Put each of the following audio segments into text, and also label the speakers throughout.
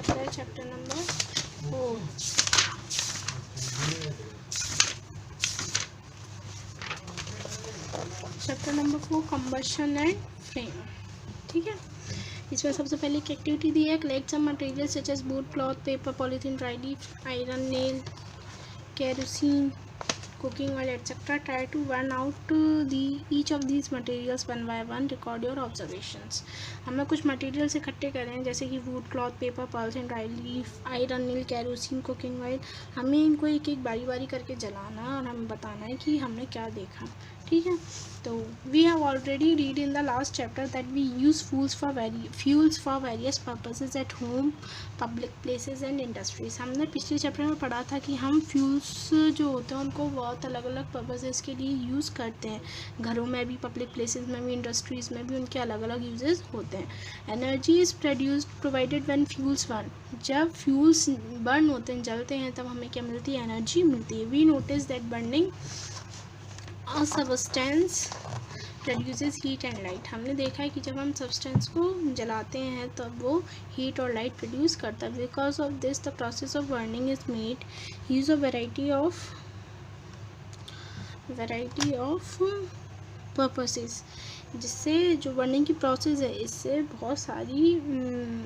Speaker 1: Chapter है chapter number 4। Chapter number 4 combustion and flame. ठीक है, इसमें सबसे पहले एक एक्टिविटी दी है, collect some material such as board, cloth, paper, polythene, dry leaf, iron, nail, kerosene, cooking oil, etc. Try to burn out each of these materials one by one. Record your observations. हमें कुछ materials इकट्ठे कर रहे हैं जैसे कि wood, cloth, paper, polythene, dry leaf, iron, nail, kerosene, cooking oil. हमें इनको एक एक बारी बारी करके जलाना और हमें बताना है कि हमने क्या देखा। ठीक है, तो we have already read in the last chapter that we use fuels for various purposes at home, public places and industries. हमने पिछले चैप्टर में पढ़ा था कि हम फ्यूल्स जो होते हैं उनको बहुत अलग अलग पर्पसेस के लिए यूज़ करते हैं। घरों में भी, पब्लिक प्लेसेस में भी, इंडस्ट्रीज़ में भी उनके अलग अलग यूजेस होते हैं। Energy is provided when fuels burn. जब फ्यूल्स बर्न होते हैं, जलते हैं, तब हमें क्या मिलती है? एनर्जी मिलती है। We notice that burning a substance produces heat and light. हमने देखा है कि जब हम सब्सटेंस को जलाते हैं तब वो हीट और लाइट प्रोड्यूस करता है। Because of this the process of burning is made use of variety of purposes. जिससे जो बर्निंग की प्रोसेस है, इससे बहुत सारी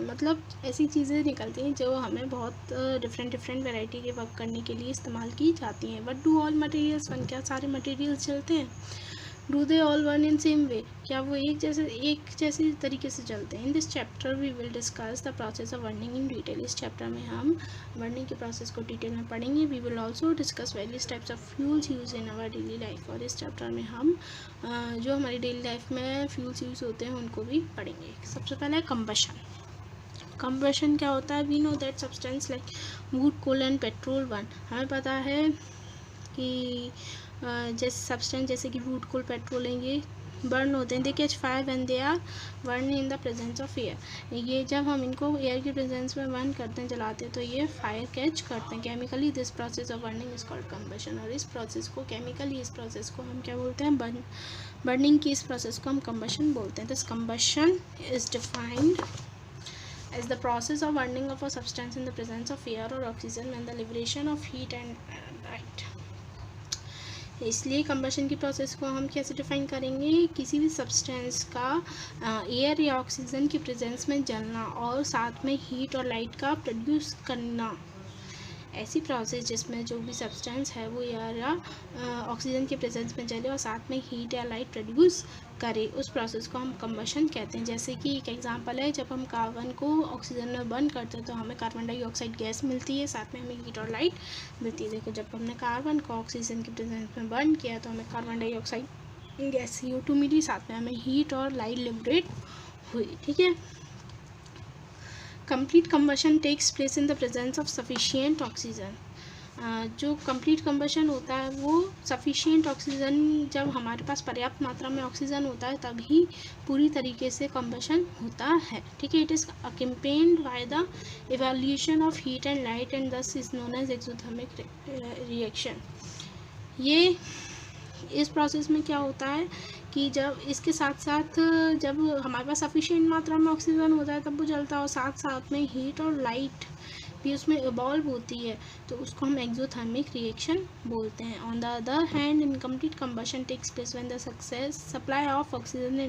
Speaker 1: मतलब ऐसी चीज़ें निकलती हैं जो हमें बहुत डिफरेंट वैरायटी के वर्क करने के लिए इस्तेमाल की जाती हैं। But do all materials burn? क्या सारे मटेरियल्स जलते हैं? Do they all burn in same way? क्या वो एक जैसे तरीके से चलते हैं? In this chapter we will discuss the process of burning in detail. इस चैप्टर में हम बर्निंग के प्रोसेस को डिटेल में पढ़ेंगे। We will also discuss various types of fuels used in our daily life. और इस चैप्टर में हम जो हमारी डेली लाइफ में फ्यूल्स यूज़ होते हैं उनको भी पढ़ेंगे। सबसे पहले है कंबशन। कंबशन क्या होता है? We know that substance like wood, coal and petrol burn. हमें पता है कि जैसे सब्सटेंस जैसे कि वुड, कोल, पेट्रोल हैं, ये बर्न होते हैं। They catch fire when they are burn in the presence of air. ये जब हम इनको एयर की प्रेजेंस में बर्न करते हैं, जलाते हैं, तो ये फायर कैच करते हैं chemically. This process of burning is called combustion. और इस प्रोसेस को केमिकली, इस प्रोसेस को हम क्या बोलते हैं? बर्निंग की इस प्रोसेस को हम कंबशन बोलते हैं। This combustion is defined as the process of burning of a substance in the presence of air or oxygen when the liberation of heat and light। इसलिए कंबशन की प्रोसेस को हम कैसे डिफाइन करेंगे? किसी भी सब्सटेंस का एयर या ऑक्सीजन की प्रेजेंस में जलना और साथ में हीट और लाइट का प्रोड्यूस करना। ऐसी प्रोसेस जिसमें जो भी सब्सटेंस है वो एयर या ऑक्सीजन के प्रेजेंस में जले और साथ में हीट या लाइट प्रोड्यूस करे, उस प्रोसेस को हम कंबशन कहते हैं। जैसे कि एक एग्जांपल है, जब हम कार्बन को ऑक्सीजन में बर्न करते हैं तो हमें कार्बन डाइऑक्साइड गैस मिलती है, साथ में हमें हीट और लाइट मिलती है। देखो, जब हमने कार्बन को ऑक्सीजन के प्रेजेंस में बर्न किया तो हमें कार्बन डाइऑक्साइड गैस CO2 मिली, साथ में हमें हीट और लाइट लिबरेट हुई। ठीक है, complete combustion takes place in the presence of sufficient oxygen. जो कंप्लीट कंबशन होता है वो सफिशिएंट ऑक्सीजन, जब हमारे पास पर्याप्त मात्रा में ऑक्सीजन होता है तभी पूरी तरीके से कंबशन होता है। ठीक है, it is accompanied by the evaluation of heat and light and this is known as exothermic reaction. ये इस प्रोसेस में क्या होता है कि जब इसके साथ साथ जब हमारे पास सफिशिएंट मात्रा में ऑक्सीजन होता है तब वो जलता है, और साथ साथ में हीट और लाइट भी उसमें इवॉल्व होती है, तो उसको हम एक्सोथर्मिक रिएक्शन बोलते हैं। On the other hand, incomplete combustion takes place when the supply of oxygen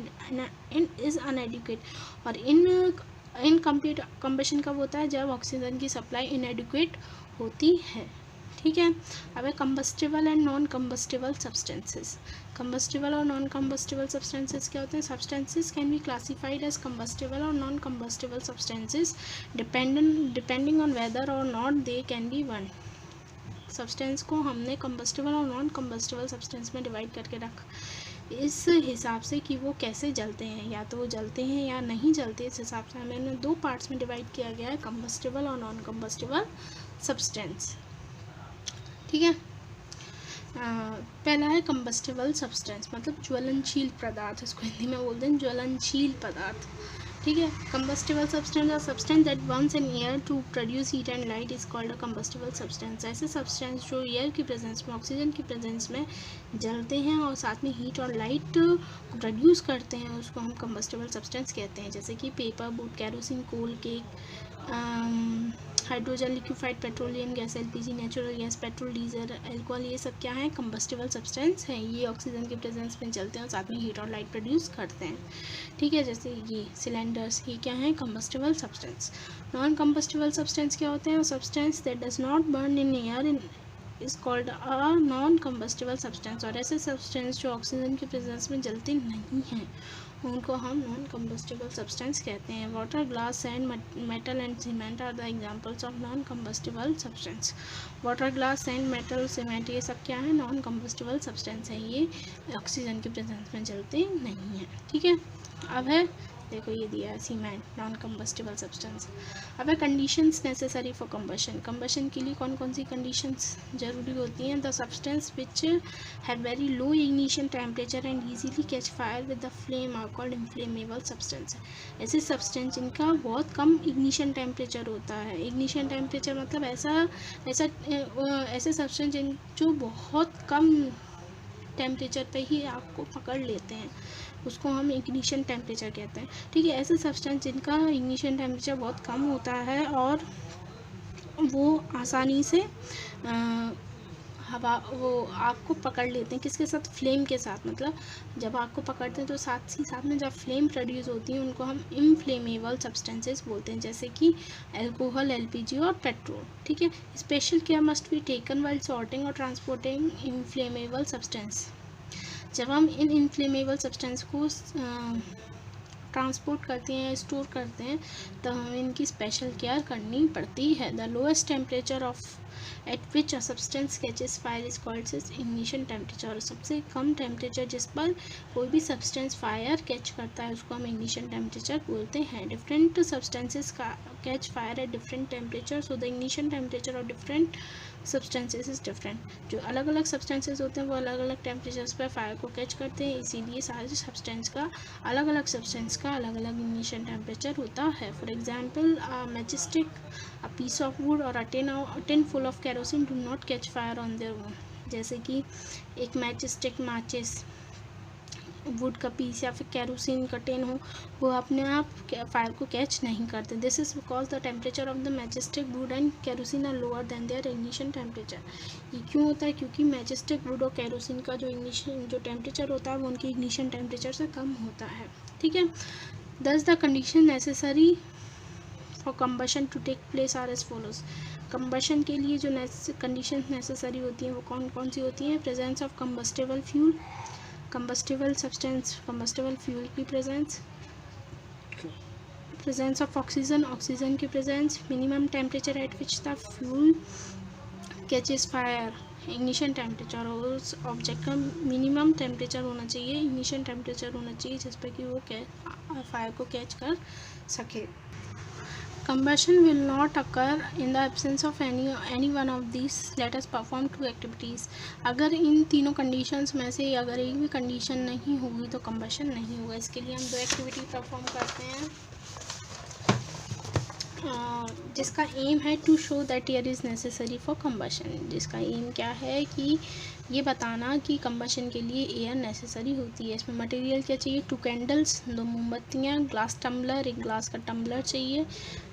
Speaker 1: is inadequate. और इनकम्प्लीट कंबशन कब होता है? जब ऑक्सीजन की सप्लाई इनएडिक्वेट होती है। ठीक है, अब है combustible and non combustible substances. Combustible और नॉन कंबस्टिबल सब्सटेंसेस क्या होते हैं? Substances can be classified as combustible और non combustible substances depending on whether और not they can be burn. Substance को हमने कंबस्टिबल और नॉन कंबस्टिबल सब्सटेंस में डिवाइड करके रखा इस हिसाब से कि वो कैसे जलते हैं, या तो वो जलते हैं या नहीं जलते। इस हिसाब से हमें दो पार्ट्स में डिवाइड किया गया है, कंबस्टिबल और नॉन कंबस्टिबल सब्सटेंस। ठीक है, पहला है कंबस्टिबल सब्सटेंस, मतलब ज्वलनशील पदार्थ, इसको हिंदी में बोलते हैं ज्वलनशील पदार्थ। ठीक है। कंबस्टिबल सब्सटेंस और substance that burns in air to produce heat and light is called a combustible substance. ऐसे सब्सटेंस जो एयर की प्रेजेंस में, ऑक्सीजन की प्रेजेंस में जलते हैं और साथ में हीट और लाइट प्रोड्यूस करते हैं, उसको हम कंबस्टिबल सब्सटेंस कहते हैं। जैसे कि paper boat, kerosene, coal, coke, hydrogen, liquefied petroleum gas, LPG, natural gas, petrol, diesel, alcohol, ये सब क्या है? कंबस्टिबल सब्सटेंस हैं। ये ऑक्सीजन की प्रेजेंस में चलते हैं और साथ में हीट और लाइट प्रोड्यूस करते हैं, ठीक है। जैसे ये सिलेंडर्स, ये क्या है? Combustible substance. Non combustible substance क्या होते हैं? Substance that does not burn in air in is called a non combustible substance. और ऐसे सब्सटेंस जो ऑक्सीजन की प्रेजेंस में जलते नहीं हैं उनको हम नॉन कंबस्टिबल सब्सटेंस कहते हैं। Water, glass, sand, metal and cement are the examples of non combustible substance. Water, glass, sand, metal, cement, ये सब क्या है? नॉन कंबस्टिबल सब्सटेंस है। ये ऑक्सीजन की प्रेजेंस में जलते नहीं हैं, ठीक है। अब है, देखो ये दिया है सीमेंट, नॉन कंबस्टिबल सब्सटेंस। अब है conditions necessary for combustion. Combustion के लिए कौन कौन सी कंडीशंस जरूरी होती हैं? The substance which have very low ignition temperature and easily catch fire with the flame are called inflammable substance. ऐसे सब्सटेंस जिनका बहुत कम इग्निशन टेम्परेचर होता है। इग्निशन टेम्परेचर मतलब ऐसे सब्सटेंस जो बहुत कम टेम्परेचर पे ही आग को पकड़ लेते हैं, उसको हम इग्निशन टेम्परेचर कहते हैं, ठीक है। ऐसे सब्सटेंस जिनका इग्निशन टेम्परेचर बहुत कम होता है और वो आसानी से वो आग को पकड़ लेते हैं। किसके साथ? फ्लेम के साथ। मतलब जब आग को पकड़ते हैं तो साथ ही साथ में जब फ्लेम प्रोड्यूस होती है उनको हम इनफ्लेमेबल सब्सटेंसेस बोलते हैं, जैसे कि अल्कोहल, एलपीजी और पेट्रोल, ठीक है। Special care must be taken while sorting और ट्रांसपोर्टिंग इनफ्लेमेबल सब्सटेंस। जब हम इन इनफ्लेमेबल सब्सटेंस को ट्रांसपोर्ट करते हैं, स्टोर करते हैं, तो हमें इनकी स्पेशल केयर करनी पड़ती है। The lowest temperature of eight which a substance catches fire is called is ignition temperature. और सबसे कम टेम्परेचर जिस पर कोई भी सब्सटेंस फायर कैच करता है उसको हम इग्निशन टेम्परेचर बोलते हैं। डिफरेंट सब्सटेंसेस का catch fire at different temperature, so the ignition temperature of different substances is different. जो अलग अलग सब्सटेंसेस होते हैं वो अलग अलग टेम्परेचर्स पर फायर को कैच करते हैं, इसीलिए सारे सब्सटेंस का अलग अलग इग्निशन टेम्परेचर होता है। For example matchstick, a piece of wood और a tin full of kerosene do not catch fire on their own. जैसे कि एक मैचस्टिक, माचिस, वुड का पीस या फिर केरोसिन का टिन हो, वो अपने आप फायर को कैच नहीं करते। This is because the temperature of the matchstick wood and kerosene are lower than their ignition temperature. ये क्यों होता है? क्योंकि मैचस्टिक वुड और केरोसिन का जो टेम्परेचर होता है वो उनकी इग्निशन टेम्परेचर से कम होता है, ठीक है। Thus the condition necessary for combustion to take place are as follows. Combustion के लिए जो कंडीशन नेसेसरी होती हैं वो कौन कौन सी होती हैं? Presence of combustible fuel, combustible substance, combustible fuel की प्रेजेंस ऑफ ऑक्सीजन, ऑक्सीजन की presence, minimum temperature at which the fuel catches fire, ignition temperature. और उस ऑब्जेक्ट का मिनिमम टेम्परेचर होना चाहिए, इग्निशन टेम्परेचर होना चाहिए जिस पर कि वो फायर को कैच कर सके। Combustion will not occur in the absence of any one of these. Let us perform two activities. अगर इन तीनों कंडीशंस में से अगर एक भी कंडीशन नहीं होगी तो कंबशन नहीं होगा। इसके लिए हम दो एक्टिविटी परफॉर्म करते हैं जिसका एम है to show that air is necessary for combustion. जिसका एम क्या है कि ये बताना कि कंबशन के लिए एयर नेसेसरी होती है। इसमें मटेरियल क्या चाहिए? 2 कैंडल्स, 2 मोमबत्तियाँ, ग्लास टम्बलर, एक ग्लास का टम्बलर चाहिए,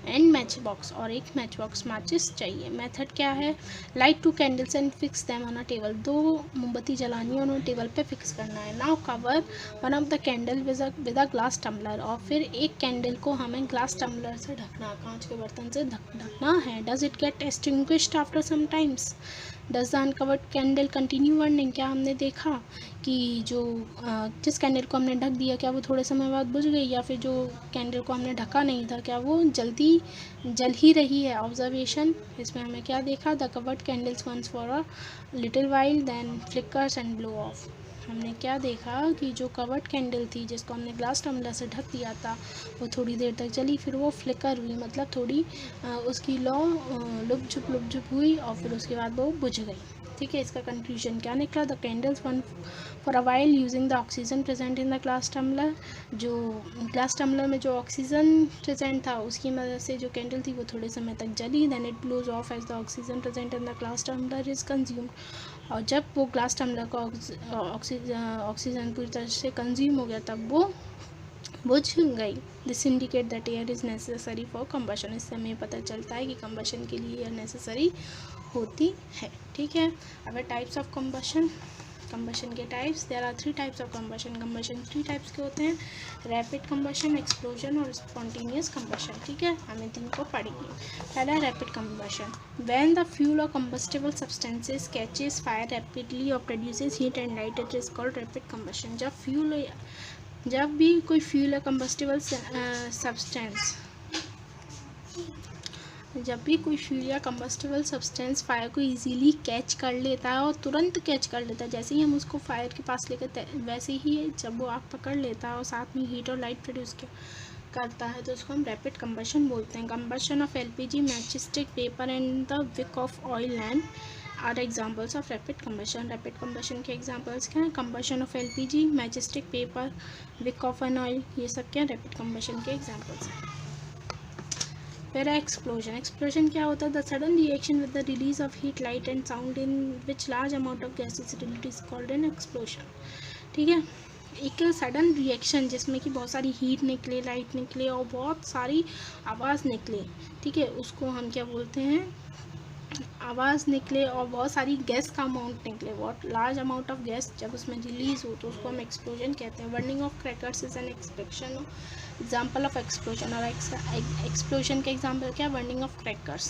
Speaker 1: एंड मैच बॉक्स और एक मैच बॉक्स माचिस चाहिए। मेथड क्या है? Light 2 candles and fix them on a table. 2 मोमबत्ती जलानी है और उन्हें टेबल पे फिक्स करना है। Now cover one of the candle with a glass tumbler. और फिर एक कैंडल को हमें ग्लास टम्बलर से ढकना, कांच के बर्तन से ढकना है। Does it get extinguished after some times? Does the uncovered candle continue burning? क्या हमने देखा कि जो जिस कैंडल को हमने ढक दिया क्या वो थोड़े समय बाद बुझ गई, या फिर जो कैंडल को हमने ढका नहीं था क्या वो जल ही रही है? ऑब्जर्वेशन, इसमें हमें क्या देखा? The covered candles burns for a little while then flickers and blow off. हमने क्या देखा कि जो कवर्ड कैंडल थी जिसको हमने ग्लास टम्बलर से ढक दिया था वो थोड़ी देर तक जली, फिर वो फ्लिकर हुई, मतलब थोड़ी उसकी लौ लुप झुप हुई और फिर उसके बाद वो बुझ गई, ठीक है, इसका कंक्लूजन क्या निकला, द कैंडल्स वन for a while using the oxygen present in the glass tumbler, जो ग्लास टम्बलर में जो ऑक्सीजन प्रेजेंट था उसकी मदद से जो कैंडल थी वो थोड़े समय तक जली, then it blows off as the oxygen present in the glass tumbler is consumed, और जब वो ग्लास टम्बलर का ऑक्सीजन पूरी तरह से कंज्यूम हो गया तब वो बुझ गई। This indicate that air is necessary for combustion, इससे हमें पता चलता है कि कंबशन के लिए एयर नेसेसरी होती है। ठीक है, अब टाइप्स ऑफ कंबशन, कंबशन के types, there are 3 types of combustion, combustion 3 types के होते हैं, रैपिड कंबशन, एक्सप्लोजन और स्पॉन्टेनियस कंबशन। ठीक है, हमें 3 को पढ़ेंगे। पहला rapid combustion, when the fuel और combustible substances catches fire rapidly और produces heat and light, it is called rapid combustion. जब भी कोई फ्यूल या कंबस्टिबल सब्सटेंस जब भी कोई फ्यूल या कंबस्टिबल सब्सटेंस फायर को इजीली कैच कर लेता है और तुरंत कैच कर लेता है, जैसे ही हम उसको फायर के पास लेकर वैसे ही जब वो आग पकड़ लेता है और साथ में हीट और लाइट प्रोड्यूस करता है तो उसको हम रैपिड कंबशन बोलते हैं। Combustion of LPG, matchstick, paper and the wick of oil lamp are examples of rapid combustion. Rapid combustion के एग्जाम्पल्स क्या हैं, combustion of LPG, matchstick, paper, wick of an oil, ये सब क्या रैपिड कंबशन के examples हैं। फिर explosion, explosion क्या होता है, the sudden reaction with the release of heat, light and sound in which large amount of gas is released is called an explosion. ठीक है, एक सडन रिएक्शन जिसमें कि बहुत सारी हीट निकले, लाइट निकले और बहुत सारी आवाज़ निकले, ठीक है, उसको हम क्या बोलते हैं, आवाज़ निकले और बहुत सारी गैस का अमाउंट निकले, बहुत लार्ज अमाउंट ऑफ गैस जब उसमें रिलीज़ हो तो उसको हम एक्सप्लोजन कहते हैं। Burning of crackers is an example of explosion, और एक्सप्लोजन का एग्जाम्पल क्या, बर्निंग ऑफ क्रैकर्स,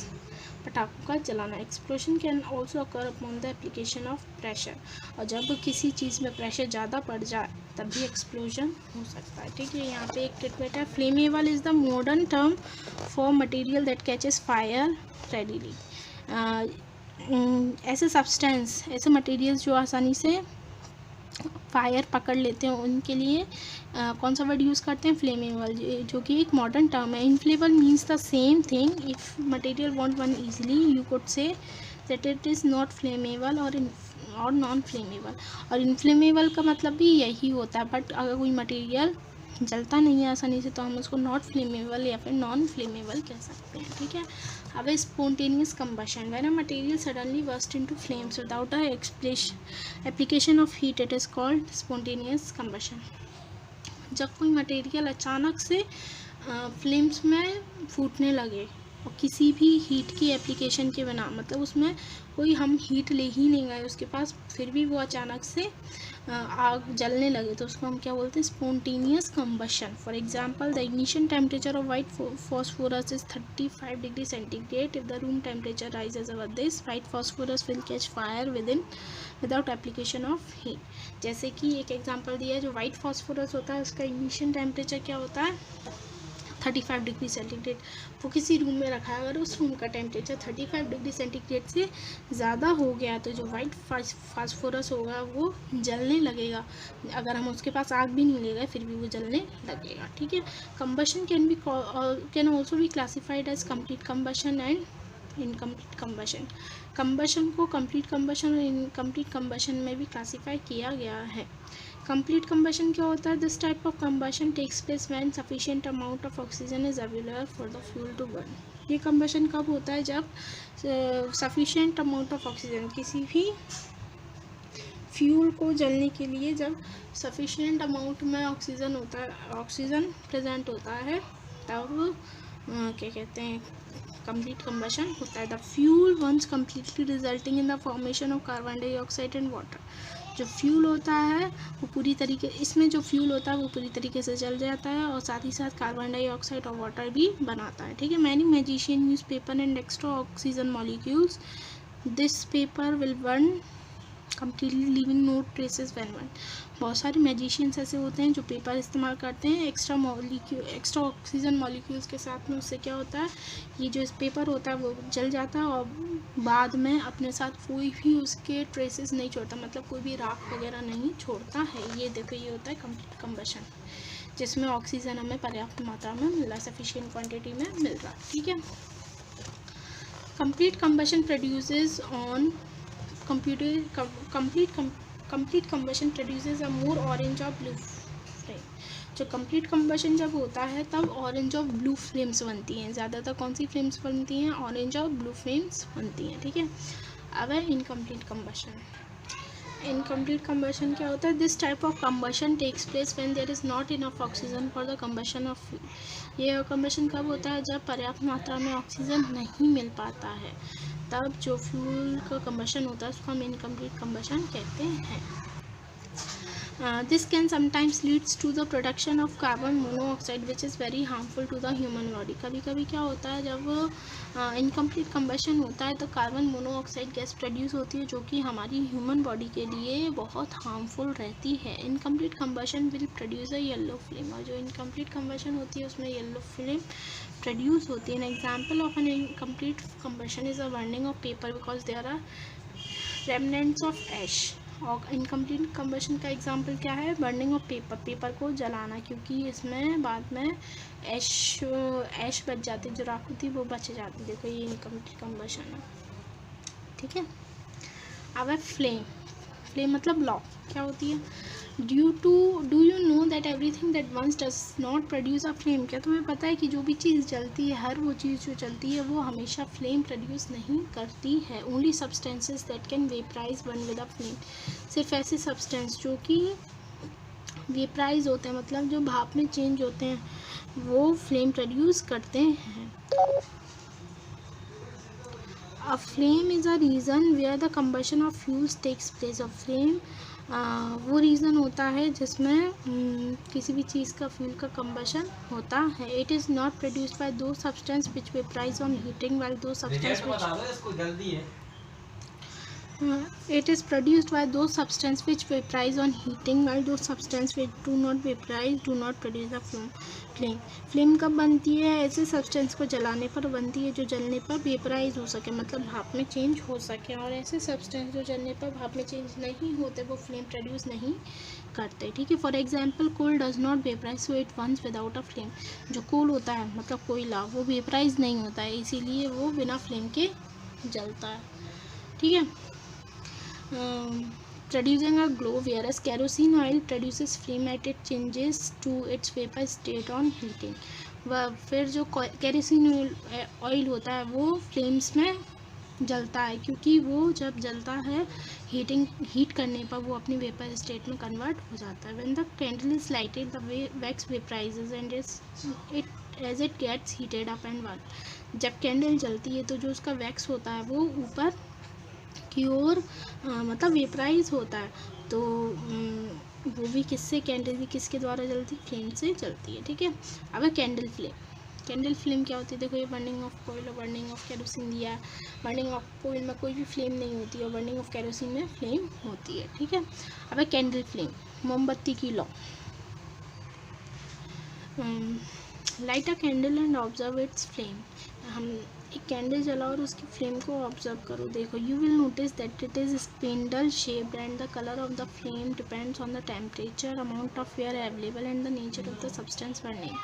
Speaker 1: पटाखों का जलाना। Explosion can also occur upon the application of pressure, और जब किसी चीज़ में प्रेशर ज़्यादा पड़ जाए तब भी एक्सप्लोजन हो सकता है। ठीक है, यहाँ पे एक ट्रीटमेंट है, flammable is the modern term for material that catches fire readily. ऐसे सब्सटेंस, ऐसे मटेरियल्स जो आसानी से फायर पकड़ लेते हैं उनके लिए कौन सा वर्ड यूज़ करते हैं, फ्लेमेबल, जो कि एक मॉडर्न टर्म है। Inflammable means the same thing, if material want burn easily you could say that it is not flammable और नॉन फ्लेमेबल, और इनफ्लेमेबल का मतलब भी यही होता है, बट अगर कोई मटेरियल जलता नहीं है आसानी से तो हम उसको नॉट फ्लेमेबल या फिर नॉन फ्लेमेबल कह सकते हैं। ठीक है, अब spontaneous combustion, when a material suddenly burst into flames without a application of heat, it is called spontaneous combustion. जब कोई मटेरियल अचानक से फ्लेम्स में फूटने लगे और किसी भी हीट की एप्लीकेशन के बिना, मतलब उसमें कोई हम हीट ले ही नहीं गए उसके पास, फिर भी वो अचानक से आग जलने लगे तो उसको हम क्या बोलते हैं, spontaneous combustion. For example, the ignition temperature of white phosphorus is 35 degree centigrade. If the room temperature rises above this, white phosphorus will catch fire without application of heat. जैसे कि एक एग्जांपल दिया है, जो वाइट फॉस्फोरस होता है उसका ignition temperature क्या होता है, 35 डिग्री सेंटीग्रेड। वो किसी रूम में रखा है, अगर उस रूम का टेम्परेचर 35 डिग्री सेंटीग्रेड से ज़्यादा हो गया तो जो वाइट फास्फोरस होगा वो जलने लगेगा, अगर हम उसके पास आग भी नहीं ले गए फिर भी वो जलने लगेगा। ठीक है, combustion can also be classified as complete combustion and incomplete combustion. Combustion को कंप्लीट कंबशन और इनकम्प्लीट कंबशन में भी क्लासीफाई किया गया है। कंप्लीट कंबशन क्या होता है, this type of combustion takes place when sufficient amount of oxygen is available for the fuel to burn. ये कंबशन कब होता है, जब सफिशिएंट अमाउंट ऑफ ऑक्सीजन, किसी भी फ्यूल को जलने के लिए जब सफिशिएंट अमाउंट में ऑक्सीजन होता है, ऑक्सीजन प्रेजेंट होता है, तब क्या कहते हैं, कंप्लीट कंबशन होता है। The fuel burns completely resulting in the formation of carbon dioxide and water. जो फ्यूल होता है वो पूरी तरीके, इसमें जो फ्यूल होता है वो पूरी तरीके से जल जाता है और साथ ही साथ कार्बन डाइऑक्साइड और वाटर भी बनाता है। ठीक है, many magician use paper and extra oxygen molecules, this paper will burn completely leaving no traces when burn. बहुत सारे मैजिशियंस ऐसे होते हैं जो पेपर इस्तेमाल करते हैं एक्स्ट्रा ऑक्सीजन मॉलिक्यूल्स के साथ में, उससे क्या होता है, ये जो इस पेपर होता है वो जल जाता है और बाद में अपने साथ कोई भी उसके ट्रेसेस नहीं छोड़ता, मतलब कोई भी राख वगैरह नहीं छोड़ता है। ये देखो, ये होता है कंप्लीट कंबशन, जिसमें ऑक्सीजन हमें पर्याप्त मात्रा में मिल रहा है, सफिशिएंट क्वान्टिटी में मिल रहा है। ठीक है, complete combustion produces on complete combustion produces a more orange or blue flame. जो कंप्लीट कम्बशन जब होता है तब ऑरेंज और ब्लू फ्लेम्स बनती हैं. ज़्यादातर कौन सी फ्लेम्स बनती हैं? ऑरेंज और ब्लू फ्लेम्स बनती हैं. ठीक है. अब है इनकम्प्लीट कम्बशन. इनकम्प्लीट कम्बशन क्या होता है? This type of combustion takes place when there is not enough oxygen for the combustion of fuel. ये कम्बशन कब होता है? जब पर्याप्त मात्रा में ऑक्सीजन नहीं मिल पाता है, तब जो फ्यूल का कम्बशन होता है उसको हम इनकम्प्लीट कम्बशन कहते हैं. This can sometimes leads to the production of carbon monoxide which is very harmful to the human body. कभी कभी क्या होता है, जब इनकम्प्लीट कम्बशन होता है तो कार्बन मोनोऑक्साइड गैस प्रोड्यूस होती है जो कि हमारी ह्यूमन बॉडी के लिए बहुत हार्मफुल रहती है. Incomplete combustion will produce a yellow flame. और जो इनकम्प्लीट कम्बशन होती है उसमें येलो फ्लेम प्रोड्यूस होती है. An example of an incomplete combustion is a burning of paper because there are remnants of ash. और इनकम्प्लीट कम्बशन का example क्या है? Burning of paper. पेपर को जलाना, क्योंकि इसमें बाद में ऐश बच जाती, जो राख होती वो बच जाती. देखो ये इनकम्प्लीट कम्बशन है. ठीक है. अब है फ्लेम. फ्लेम मतलब लॉ. क्या होती है? Do you know that everything that burns does not produce a flame. क्या तुम्हें पता है कि जो भी चीज़ जलती है, हर वो चीज़ जो जलती है वो हमेशा फ्लेम प्रोड्यूस नहीं करती है. Only substances that can vaporise one with a flame. सिर्फ ऐसे सब्सटेंस जो कि वेपराइज होते हैं, मतलब जो भाप में चेंज होते हैं, वो फ्लेम प्रोड्यूस करते हैं. A flame is a reason where the combustion of fuels takes place. A flame वो रीज़न होता है जिसमें किसी भी चीज़ का फ्यूल का कम्बशन होता है. It is not produced by those substance which vaporise on heating while those substance it is produced by those substances which vaporize on heating while those substances which do not vaporize do not produce a flame. Flame कब बनती है? ऐसे substance को जलाने पर बनती है जो जलने पर वेपराइज हो सके, मतलब भाप में चेंज हो सके. और ऐसे सब्सटेंस जो जलने पर भाप में चेंज नहीं होते वो फ्लेम प्रोड्यूस नहीं करते. ठीक है. For example coal does not vaporise so it burns without a flame. जो कोल होता है मतलब कोयला, वो वेपराइज नहीं होता है, इसीलिए वो बिना फ्लेम के जलता है. ठीक है. Producing a glow, whereas kerosene oil produces flame at it changes to its vapor state on heating. फिर जो केरोसिन ऑयल होता है वो फ्लेम्स में जलता है, क्योंकि वो जब जलता है हीट करने पर वो अपनी वेपर स्टेट में कन्वर्ट हो जाता है. When the candle is lighted, the wax vaporizes and as it gets heated up and burn. जब कैंडल जलती है तो जो उसका वैक्स होता है वो ऊपर की ओर मतलब वेपराइज होता है. तो वो भी किससे? कैंडल भी किसके द्वारा जलती? फ्लेम से जलती है. ठीक है. अब है कैंडल फ्लेम. कैंडल फ्लेम क्या होती है? देखो ये बर्निंग ऑफ कोयल और बर्निंग ऑफ केरोसिन दिया. बर्निंग ऑफ कोयल में कोई भी फ्लेम नहीं होती है और बर्निंग ऑफ केरोसिन में फ्लेम होती है. ठीक है. अब है कैंडल फ्लेम. मोमबत्ती की law. Light a candle and observe it's flame. हम एक कैंडल जलाओ और उसकी फ्लेम को ऑब्जर्व करो. देखो you will notice that it is spindle shaped and the colour of the flame depends on the temperature, amount of air available and the nature of the substance burning.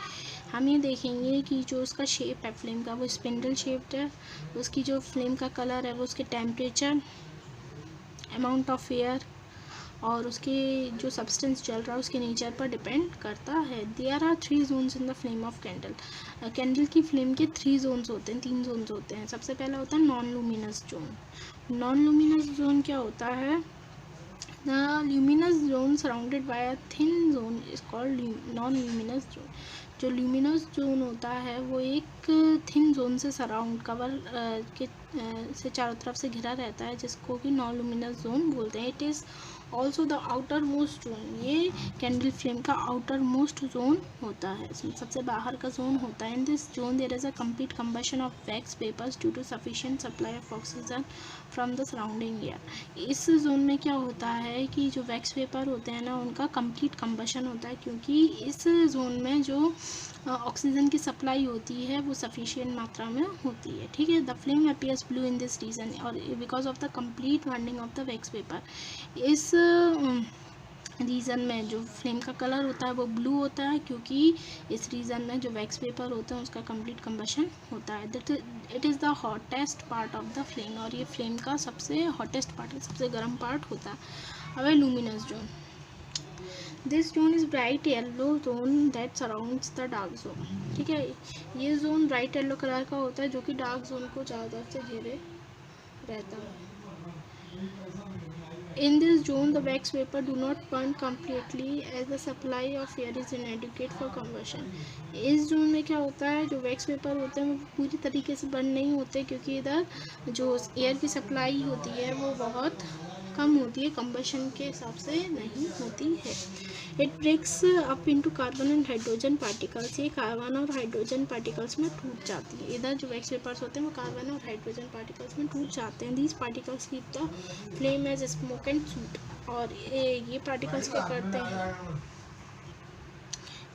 Speaker 1: हम ये देखेंगे कि जो उसका shape है flame का वो spindle shaped है, उसकी जो फ्लेम का कलर है वो उसके टेम्परेचर, अमाउंट ऑफ एयर और उसके जो सब्सटेंस जल रहा है उसके नेचर पर डिपेंड करता है. There are 3 zones in the flame of candle. Candle की फ्लेम के 3 जोन्स होते हैं, 3 जोन्स होते हैं. सबसे पहला होता है non luminous zone. Non luminous zone क्या होता है? The luminous zone surrounded by a thin zone is called non luminous zone. जो ल्यूमिनस जोन होता है वो एक थिन जोन से सराउंड कवर से चारों तरफ से घिरा रहता है, जिसको कि नॉन लूमिनस जोन बोलते हैं. It is also the outer most zone. ये कैंडल फ्लेम का आउटर मोस्ट जोन होता है, इसमें सबसे बाहर का जोन होता है. In this zone there is a complete combustion of wax vapours due to sufficient supply of oxygen from the surrounding air. इस जोन में क्या होता है कि जो वैक्स पेपर होते हैं ना उनका कंप्लीट कम्बशन होता है, क्योंकि इस जोन में जो ऑक्सीजन की सप्लाई होती है वो सफिशिएंट मात्रा में होती है. ठीक है. The flame appears blue in this region और because of the complete burning of the wax paper. इस रीजन में जो फ्लेम का कलर होता है वो ब्लू होता है, क्योंकि इस रीजन में जो वैक्स पेपर होता है उसका कंप्लीट कंबशन होता है। It is the hottest part of the flame, और ये फ्लेम का सबसे हॉटेस्ट पार्ट, सबसे गर्म पार्ट होता है। अब है luminous zone. This zone is bright yellow zone that surrounds the dark zone. ठीक है, ये जोन ब्राइट येलो कलर का होता है जो कि डार्क जोन को चारों तरफ से घेरे रहता है। In this zone, the wax vapor do not burn completely as the supply of air is inadequate for combustion. इस जोन में क्या होता है, जो वैक्स पेपर होते हैं वो पूरी तरीके से बर्न नहीं होते, क्योंकि इधर जो एयर की सप्लाई होती है वो बहुत कम होती है, कंबशन के हिसाब से नहीं होती है। It breaks up into carbon and hydrogen particles. ये कार्बन और हाइड्रोजन पार्टिकल्स में टूट जाती है। इधर जो वैक्स पेपर्स होते हैं वो कार्बन और हाइड्रोजन पार्टिकल्स में टूट जाते हैं। These particles keep the flame as smoke and soot. और ये पार्टिकल्स क्या करते हैं,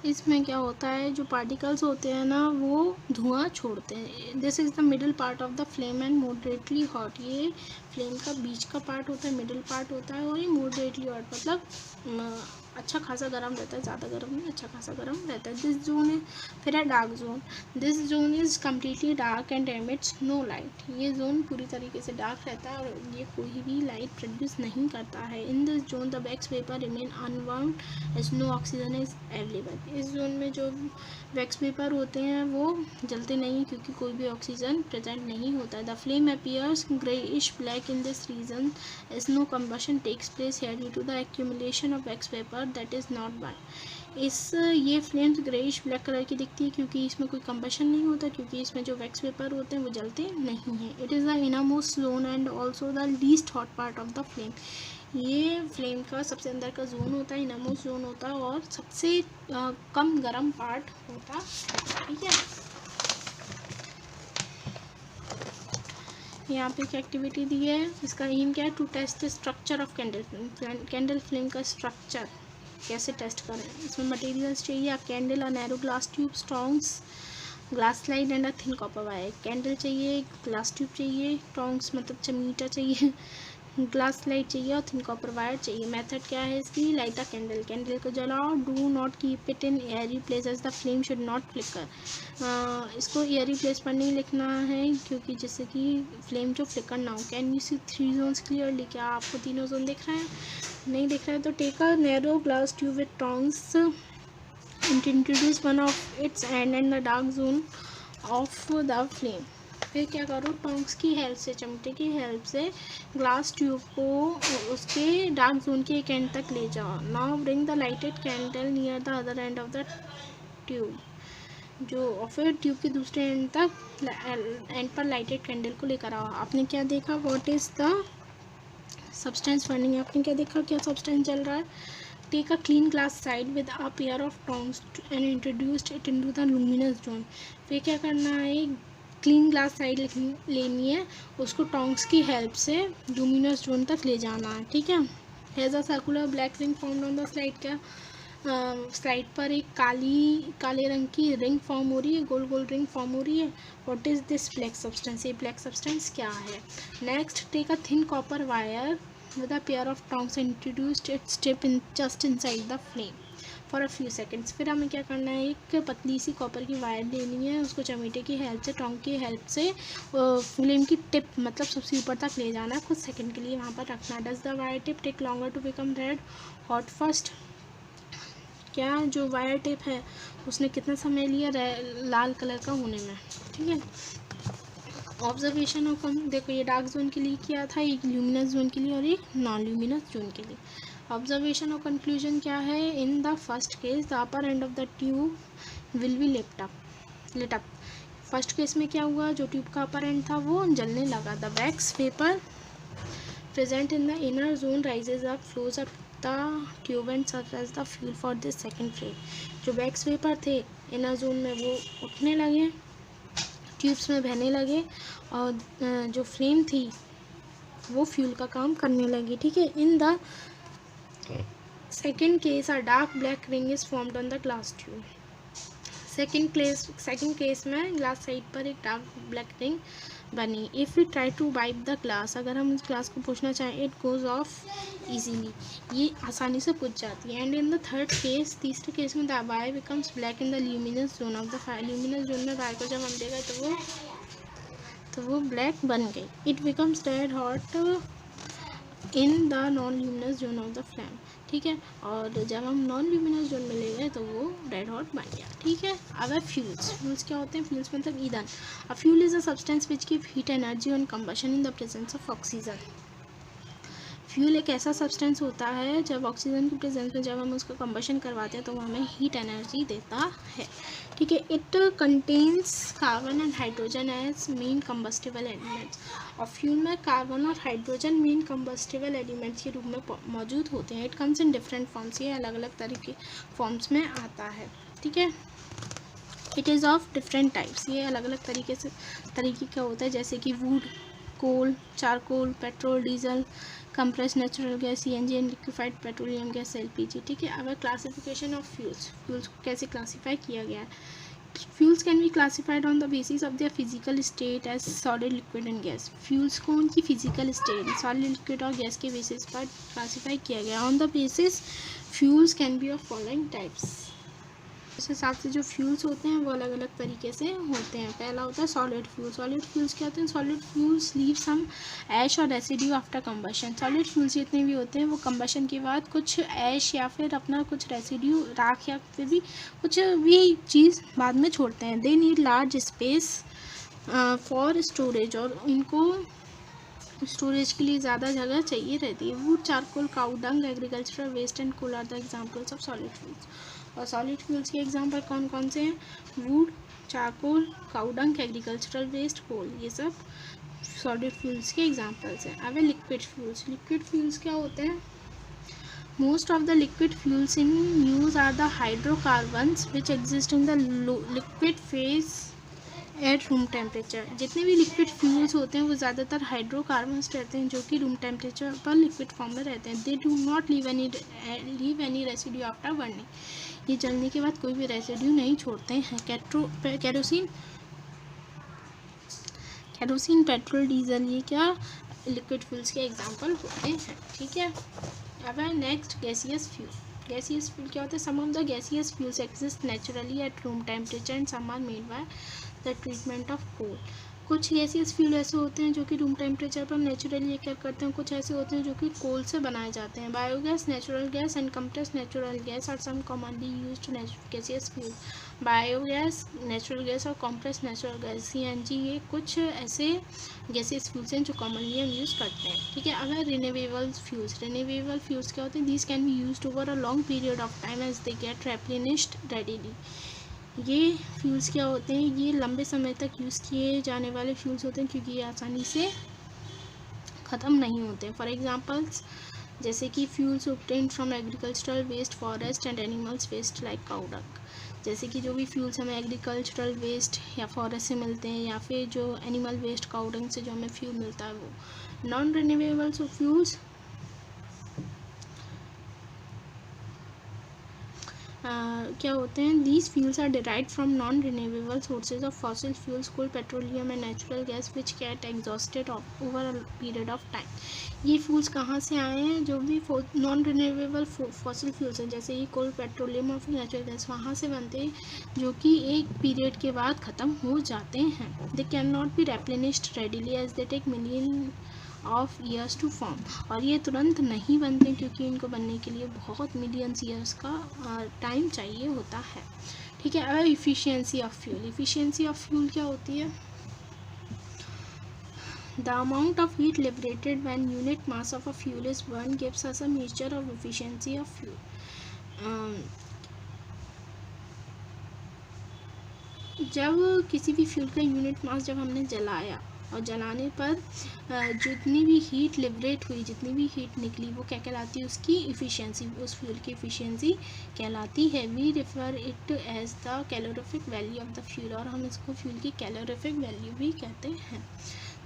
Speaker 1: इसमें क्या होता है, जो पार्टिकल्स होते हैं ना वो धुआं छोड़ते हैं। This is the middle part of the flame and moderately hot. ये फ्लेम का बीच का पार्ट होता है, मिडिल पार्ट होता है, और ये मॉडरेटली हॉट मतलब अच्छा खासा गर्म रहता है, ज़्यादा गर्म नहीं, अच्छा खासा गर्म रहता है। दिस जोन है, फिर है dark zone. This zone is completely dark and emits no light. ये जोन पूरी तरीके से डार्क रहता है और ये कोई भी लाइट प्रोड्यूस नहीं करता है। In this zone the wax paper remain unwarmed as no oxygen is available. इस जोन में जो वैक्स पेपर होते हैं वो जलते नहीं, क्योंकि कोई भी ऑक्सीजन प्रेजेंट नहीं होता है। The flame appears greyish black in this region as no combustion takes place here due to the accumulation of wax paper that is not burn. ये फ्लेम्स ग्रेइश ब्लैक कलर की दिखती है, क्योंकि इसमें कोई कंबशन नहीं होता, क्योंकि इसमें जो वैक्स पेपर होते हैं वो जलते नहीं हैं। It is the innermost zone and also the least hot part of the flame. ये फ्लेम का सबसे अंदर का जोन होता है, इनरमोस्ट जोन होता है, और सबसे कम गर्म पार्ट होता है। ठीक है, यहाँ पे एक एक्टिविटी दी है, इसका एम क्या है, to test the structure of candle flame. Candle flame का स्ट्रक्चर कैसे टेस्ट करें। इसमें मटेरियल्स चाहिए, आप candle, a narrow glass tube, tongs, glass slide and a thin copper wire. Candle चाहिए, ग्लास ट्यूब चाहिए, स्ट्रॉन्ग्स मतलब चमीटा चाहिए, ग्लास स्लाइड चाहिए और थिन कॉपर वायर चाहिए। मेथड क्या है इसकी, लाइट अ कैंडल, कैंडल को जलाओ, do not keep it in airy places, the flame should not flicker. इसको एयरी प्लेस पर नहीं लिखना है, क्योंकि जैसे कि फ्लेम जो फ्लिकर ना हो। Can you see 3 zones clearly, क्या आपको तीनों जोन दिख रहे हैं, नहीं दिख रहा है तो take a narrow glass tube with tongs and introduce one of its end and the dark zone of the flame। फिर क्या करो, टोंग्स की हेल्प से, चमटे की हेल्प से ग्लास ट्यूब को उसके डार्क जोन के एक एंड तक ले जाओ। Now bring the lighted candle near the other and of the tube. जो और फिर ट्यूब के दूसरे एंड तक एंड पर लाइटेड कैंडल को लेकर आओ। आपने क्या देखा, what is the substance burning, आपने क्या देखा, क्या सब्सटेंस जल रहा है। Take a clean glass side with a pair of tongs and introduced it into the luminous zone. फिर क्या करना है, क्लीन ग्लास साइड लेनी है, उसको टोंग्स की हेल्प से लूमिनस जोन तक ले जाना है। ठीक है, has a circular black ring formed on the slide. क्या स्लाइड पर एक काले रंग की रिंग फॉर्म हो रही है, गोल गोल रिंग फॉर्म हो रही है। What is this black substance, ये ब्लैक सब्सटेंस क्या है। Next, take a thin copper wire with a pair of tongs introduced its tip in just inside the flame for a few seconds। फिर हमें क्या करना है, एक पतली सी कॉपर की वायर लेनी है, उसको चमीटे की हेल्प से, टोंग की हेल्प से फ्लेम की टिप मतलब सबसे ऊपर तक ले जाना है, कुछ सेकंड के लिए वहाँ पर रखना है। Does the wire tip take longer to become red hot first. क्या जो वायर टिप है उसने कितना समय लिया लाल कलर का होने में। ठीक है, ऑब्जर्वेशन ऑफ देखो, ये डार्क जोन के लिए किया था, एक ल्यूमिनस जोन के लिए और एक नॉन ल्यूमिनस जोन के लिए। ऑब्जर्वेशन और कंक्लूजन क्या है, in the first case the upper end of the tube will be lit up. First case में क्या हुआ, जो ट्यूब का अपर एंड था वो जलने लगा। The wax paper present in the inner zone rises up, flows up the tube and serve as the fuel for this second flame. जो वैक्स पेपर थे इनर जोन में वो उठने लगे, ट्यूब्स में बहने लगे, और जो फ्लेम थी वो फ्यूल का काम करने लगी। ठीक है, in the second case a dark black ring is formed on the glass tube. Second case में ग्लास साइड पर एक डार्क ब्लैक रिंग बनी। If we try to wipe the glass, अगर हम इस ग्लास को पोंछना चाहें, इट गोज़ ऑफ ईजीली, ये आसानी से पुछ जाती है। And in the third case, तीसरे केस में the wire becomes black in the luminous zone of the fire, luminous zone में वायर को जब हम देगा तो वो ब्लैक बन गई। It becomes red hot in the non luminous zone of the flame, ठीक है, और जब हम नॉन ल्यूमिनस जोन में ले गए तो वो रेड हॉट बन गया, ठीक है। अब फ्यूल्स क्या होते हैं? फ्यूल्स मतलब ईंधन। अ fuel is a substance which give heat energy on combustion in the presence of oxygen. Fuel एक ऐसा सब्सटेंस होता है जब ऑक्सीजन की प्रेजेंस में जब हम उसका कंबशन करवाते हैं तो वो हमें हीट एनर्जी देता है, ठीक है। It contains carbon and hydrogen as main combustible elements, और फ्यूल में कार्बन और हाइड्रोजन मेन कंबस्टिबल एलिमेंट्स के रूप में मौजूद होते हैं। It comes in different forms, ये अलग अलग तरह के फॉर्म्स में आता है, ठीक है। It is of different types, ये अलग अलग तरीके का होता है, जैसे कि wood, coal, charcoal, petrol, diesel, compress natural gas, CNG and liquefied petroleum gas, LPG, ठीक है। अब क्लासिफिकेशन ऑफ फ्यूल्स, फ्यूल्स को कैसे क्लासीफाई किया गया है? Fuels can be classified on the basis of their physical state as solid, liquid and gas. Fuels को उनकी फिजिकल स्टेट, सॉलिड, लिक्विड और गैस के बेसिस पर क्लासीफाई किया गया। On the basis fuels can be of following types, इस हिसाब से जो फ्यूल्स होते हैं वो अलग अलग तरीके से होते हैं। पहला होता है सॉलिड फ्यूल। सॉलिड फ्यूल्स क्या होते हैं? सॉलिड फ्यूल्स लीव सम ऐश और residue after combustion. Solid fuels जितने भी होते हैं वो कंबशन के बाद कुछ ऐश या फिर अपना कुछ रेसिड्यू, राख या फिर भी कुछ भी चीज़ बाद में छोड़ते हैं। They need large space for storage, और इनको स्टोरेज के लिए ज़्यादा जगह चाहिए रहती है। Wood, charcoal, cow dung, agricultural waste and coal are the examples of solid fuels. और सॉलिड फ्यूल्स के एग्जाम्पल कौन कौन से हैं? Wood, charcoal, cow dung, agricultural waste, coal, ये सब सॉलिड फ्यूल्स के एग्जाम्पल्स हैं। अब लिक्विड फ्यूल्स। लिक्विड फ्यूल्स क्या होते हैं? Most of the liquid fuels in use are the hydrocarbons which exist in the liquid phase at room temperature. जितने भी लिक्विड फ्यूल्स होते हैं वो ज़्यादातर हाइड्रोकार्बन्स रहते हैं जो कि रूम टेम्परेचर पर लिक्विड फॉर्म में रहते हैं। They do not leave any residue after burning, ये जलने के बाद कोई भी रेसिड्यू नहीं छोड़ते हैं। कैरोसिन, पेट्रोल, डीजल, ये क्या लिक्विड फ्यूल्स के एग्जाम्पल होते हैं, ठीक है। अब है next gaseous fuel. Gaseous fuel क्या होता है? Some of the gaseous fuels exist naturally at room temperature and some are made by the treatment of coal. कुछ गैसियस फ्यूल ऐसे होते हैं जो कि रूम टेम्परेचर पर नेचुरली क्या करते हैं, कुछ ऐसे होते हैं जो कि कोल से बनाए जाते हैं। Biogas, natural gas and compressed natural gas are some commonly used gaseous fuel. Biogas, natural gas और कंप्रेस्ड नेचुरल गैस, सीएनजी, ये कुछ ऐसे गैसियस फ्यूल्स हैं जो कॉमनली हम यूज़ करते हैं, ठीक है। अगर रिन्यूएबल फ्यूल्स। रिन्यूएबल फ्यूल्स क्या होते हैं? These can be used over a long period of time as they get replenished readily. ये फ्यूल्स क्या होते हैं? ये लंबे समय तक यूज़ किए जाने वाले फ्यूल्स होते हैं क्योंकि ये आसानी से ख़त्म नहीं होते। फॉर एग्जांपल्स जैसे कि fuels obtained from agricultural waste, forest and animals waste like cow dung. जैसे कि जो भी फ्यूल्स हमें एग्रीकल्चरल वेस्ट या फॉरेस्ट से मिलते हैं या फिर जो एनिमल वेस्ट, काऊ डंग से जो हमें फ्यूल मिलता है वो। नॉन रिन्यूएबल्स ऑफ फ्यूल्स क्या होते हैं? These fuels are derived from non renewable sources of fossil fuels, coal, petroleum and natural gas which get exhausted over a period of time. ये फ्यूल्स कहाँ से आए हैं? जो भी नॉन रिन्यूएबल फॉसिल फ्यूल्स हैं जैसे ये कोल, पेट्रोलियम और नेचुरल गैस, वहाँ से बनते हैं जो कि एक पीरियड के बाद ख़त्म हो जाते हैं। They can not be replenished readily as they take million of years to form, और ये तुरंत नहीं बनते क्योंकि इनको बनने के लिए बहुत मिलियंस ईयर्स का टाइम चाहिए होता है, ठीक है। अब efficiency of fuel. Efficiency of fuel क्या होती है? The amount of heat liberated when unit mass of a fuel is burn gives us a measure of efficiency of fuel. जब किसी भी फ्यूल का यूनिट मास जब हमने जलाया और जलाने पर जितनी भी हीट लिबरेट हुई, जितनी भी हीट निकली, वो क्या कहलाती है? उसकी इफ़िशियंसी, उस फ्यूल की इफ़िशियंसी कहलाती है। We refer it as the calorific value of the fuel, और हम इसको फ्यूल की कैलोरीफिक वैल्यू भी कहते हैं।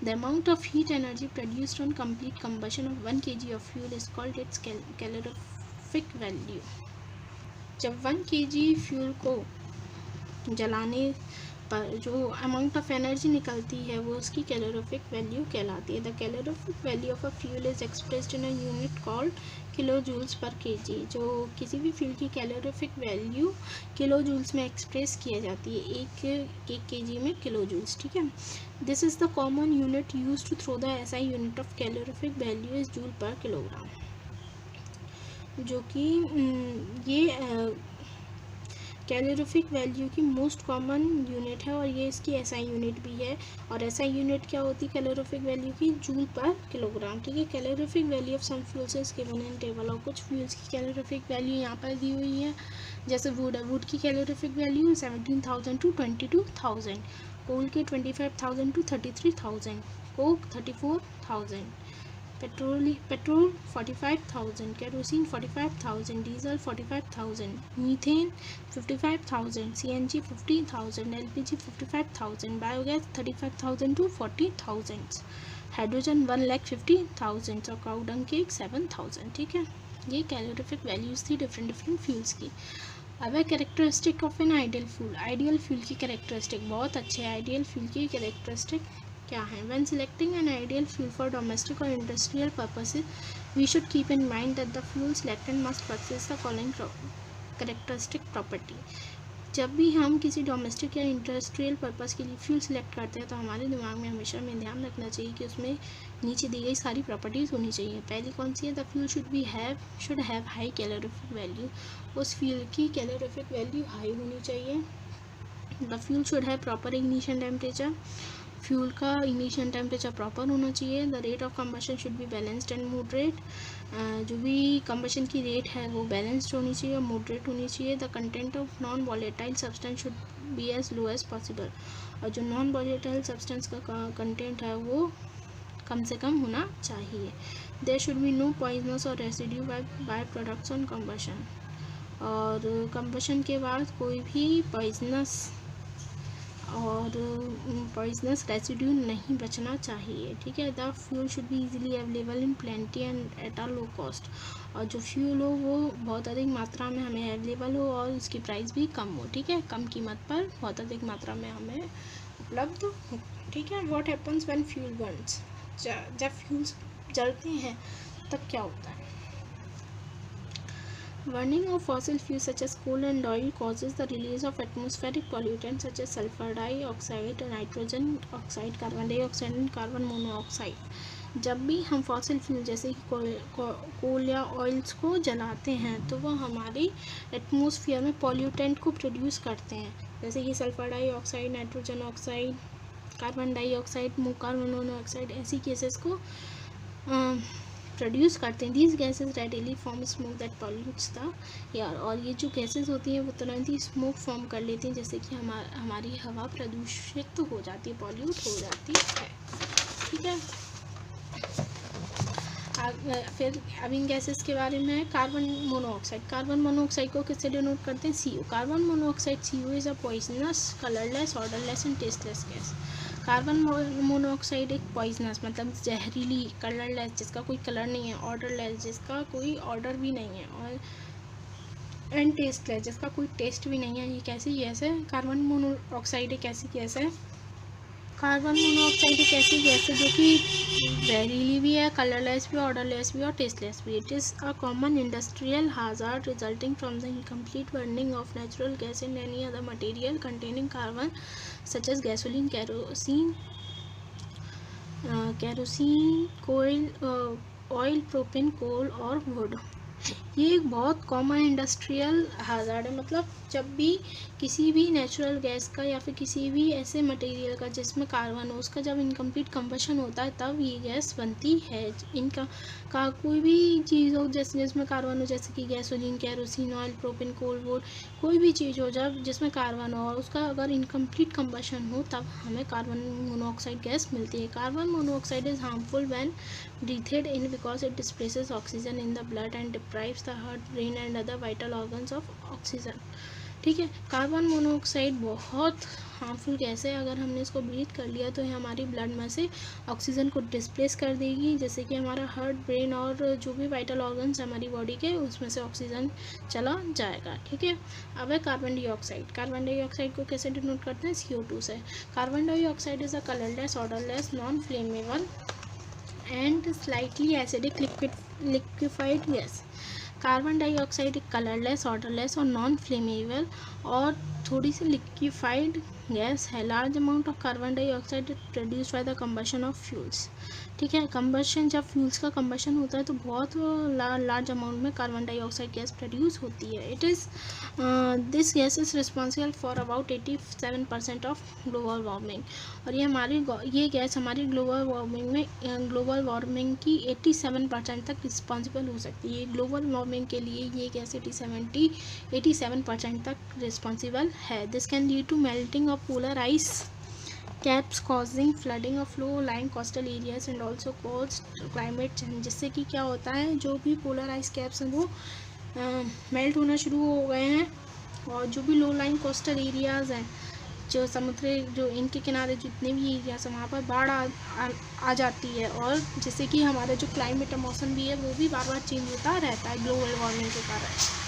Speaker 1: The amount of heat energy produced on complete combustion of 1 kg of fuel is called its calorific value. जब 1 kg fuel को जलाने पर जो अमाउंट ऑफ एनर्जी निकलती है वो उसकी कैलोरीफिक वैल्यू कहलाती है। The calorific value of a fuel is expressed in a unit called kilo joules per KG. जो किसी भी फ्यूल की कैलोरीफिक वैल्यू किलो जूल्स में एक्सप्रेस किया जाती है, एक केजी में किलो जूल्स, ठीक है। This is the common unit use to though the SI unit of calorific value is joule per kilogram. जो कि ये कैलोरीफिक वैल्यू की मोस्ट कॉमन यूनिट है और ये इसकी एसआई यूनिट भी है। और एसआई यूनिट क्या होती है कैलोरीफिक वैल्यू की? जूल पर किलोग्राम, ठीक है। Calorific value of some fuels is given in table. और कुछ फ्यूल्स की कैलोरीफिक वैल्यू यहाँ पर दी हुई है, जैसे वुड है, वुड की कैलोरीफिक वैल्यू 17,000 टू 22,000, कोल की 25,000 to 33,000, coke 34,000, petrol 45,000, kerosene 45,000, diesel 45,000, methane 55,000, CNG 50,000, LPG 55,000, biogas 35,000 to 40,000, hydrogen 1,50,000 और काऊ डंग केक 7,000, ठीक है। ये कैलोरीफिक वैल्यूज थी डिफरेंट फ्यूल्स की। अब है characteristic of an ideal fuel. Ideal fuel की कैरेक्टरिस्टिक बहुत अच्छे। आइडियल फ्यूल की कैरेक्टरिस्टिक क्या है? When selecting an ideal fuel for domestic or industrial purposes, we should keep in mind that the fuel selected must possess the following characteristic property. जब भी हम किसी डोमेस्टिक या इंडस्ट्रियल पर्पस के लिए फ्यूल सेलेक्ट करते हैं तो हमारे दिमाग में हमेशा में ध्यान रखना चाहिए कि उसमें नीचे दी गई सारी प्रॉपर्टीज़ होनी चाहिए। पहली कौन सी है? The fuel should have high calorific value. उस फ्यूल की कैलोरीफिक वैल्यू हाई होनी चाहिए। The fuel should have proper ignition temperature. Fuel का इग्निशन टेम्परेचर प्रॉपर होना चाहिए। The rate of combustion should be balanced and moderate. जो भी combustion की रेट है वो बैलेंस्ड होनी चाहिए और मॉडरेट होनी चाहिए। The content of non volatile substance should be as low as possible. और जो नॉन वॉलेटाइल सब्सटेंस का कंटेंट है वो कम से कम होना चाहिए। There should be no poisonous और residue by products on combustion. और कंबशन के बाद कोई भी पॉइजनस रेसिड्यू नहीं बचना चाहिए, ठीक है। The fuel should be easily available in plenty and at a low cost. और जो फ्यूल हो वो बहुत अधिक मात्रा में हमें अवेलेबल हो और उसकी प्राइस भी कम हो, ठीक है। कम कीमत पर बहुत अधिक मात्रा में हमें उपलब्ध हो, ठीक है। What happens when fuel Burns? जब फ्यूल्स जलते हैं तब क्या होता है? Burning of fossil fuels such as coal and oil causes the release of atmospheric pollutants such as sulfur dioxide, nitrogen oxide, carbon dioxide and carbon monoxide। जब भी हम फॉसिल फ्यूल जैसे कि कोल या ऑयल्स को जलाते हैं तो वह हमारी एटमॉस्फेयर में पॉल्यूटेंट को प्रोड्यूस करते हैं, जैसे कि sulphur dioxide, nitrogen oxide, carbon dioxide, carbon monoxide, ऐसी गैसेस को प्रोड्यूस करते हैं। These gases readily form smoke that pollutes the air. और ये जो गैसेज होती हैं वो तुरंत ही स्मोक फॉर्म कर लेती हैं, जैसे कि हमारी हवा प्रदूषित हो जाती है, पॉल्यूट हो जाती है, ठीक है। फिर अब इन गैसेस के बारे में कार्बन मोनोऑक्साइड। कार्बन मोनोऑक्साइड को किससे डिनोट करते हैं? CO। Carbon monoxide CO is a poisonous, colourless, odourless and tasteless gas. Carbon monoxide एक पॉइजनस मतलब जहरीली, कलरलेस जिसका कोई कलर नहीं है, ऑर्डरलेस जिसका कोई ऑर्डर भी नहीं है, और एंड टेस्टलेस जिसका कोई टेस्ट भी नहीं है। ये कैसी गैस है? कार्बन मोनोऑक्साइड एक ऐसी गैस है, कार्बन मोनोऑक्साइड एक ऐसी गैस है जो कि जहरीली भी है, कलरलेस भी, ऑर्डरलेस भी और टेस्टलेस भी। It is a common industrial hazard resulting from the incomplete burning of natural gas in any other material containing carbon such as gasoline, kerosene, coal, oil, propane, coal और wood. ये एक बहुत common industrial hazard है, मतलब जब भी किसी भी नेचुरल गैस का या फिर किसी भी ऐसे मटेरियल का जिसमें कार्बन हो उसका जब इनकम्प्लीट कंबशन होता है तब ये गैस बनती है। इनका कोई भी चीज़ हो जैसे जिसमें कार्बन हो, जैसे कि gasoline, kerosene, oil, propane, coal, wood, कोई भी चीज़ हो जब जिसमें कार्बन हो और उसका अगर इनकम्प्लीट कंबशन हो तब हमें कार्बन मोनोऑक्साइड गैस मिलती है। Carbon monoxide is harmful when breathed in because it displaces oxygen in the blood and deprives the heart, brain and other vital organs of oxygen। ठीक है। कार्बन मोनोऑक्साइड बहुत harmful gas है, अगर हमने इसको breathe कर लिया तो ये हमारी ब्लड में से ऑक्सीजन को डिस्प्लेस कर देगी, जैसे कि हमारा हार्ट, ब्रेन और जो भी वाइटल ऑर्गन्स हमारी बॉडी के उसमें से ऑक्सीजन चला जाएगा। ठीक है। अब है कार्बन डाइऑक्साइड। कार्बन डाइऑक्साइड को कैसे डिनोट करते हैं? CO2 से। Carbon dioxide is a colourless, odourless, non flammable and slightly acidic liquefied gas. Carbon dioxide एक कलरलेस, ऑडरलेस और नॉन फ्लेमेबल और थोड़ी सी लिक्विफाइड गैस है। Large amount of carbon dioxide produced by the combustion of fuels. ठीक है। Combustion, जब fuels का कंबशन होता है तो बहुत लार्ज अमाउंट में कार्बन डाइऑक्साइड गैस प्रोड्यूस होती है। It is this gas is responsible for about 87% of global warming. और ये गैस हमारी ग्लोबल वार्मिंग की 87% तक रिस्पॉन्सिबल हो सकती है। ग्लोबल वार्मिंग के लिए ये गैस 87% तक रिस्पॉन्सिबल है। This can lead to melting of polar ice caps, causing flooding of low lying coastal areas and also cause climate change. जिससे कि क्या होता है, जो भी पोलर आइस कैप्स हैं वो मेल्ट होना शुरू हो गए हैं, और जो भी लो लाइंग कोस्टल एरियाज़ हैं, जो समुद्री, जो इनके किनारे जितने भी एरियाज हैं वहाँ पर बाढ़ आ जाती है, और जिससे कि हमारा जो क्लाइमेट मौसम भी है वो भी बार बार चेंज होता रहता है ग्लोबल वार्मिंग के कारण।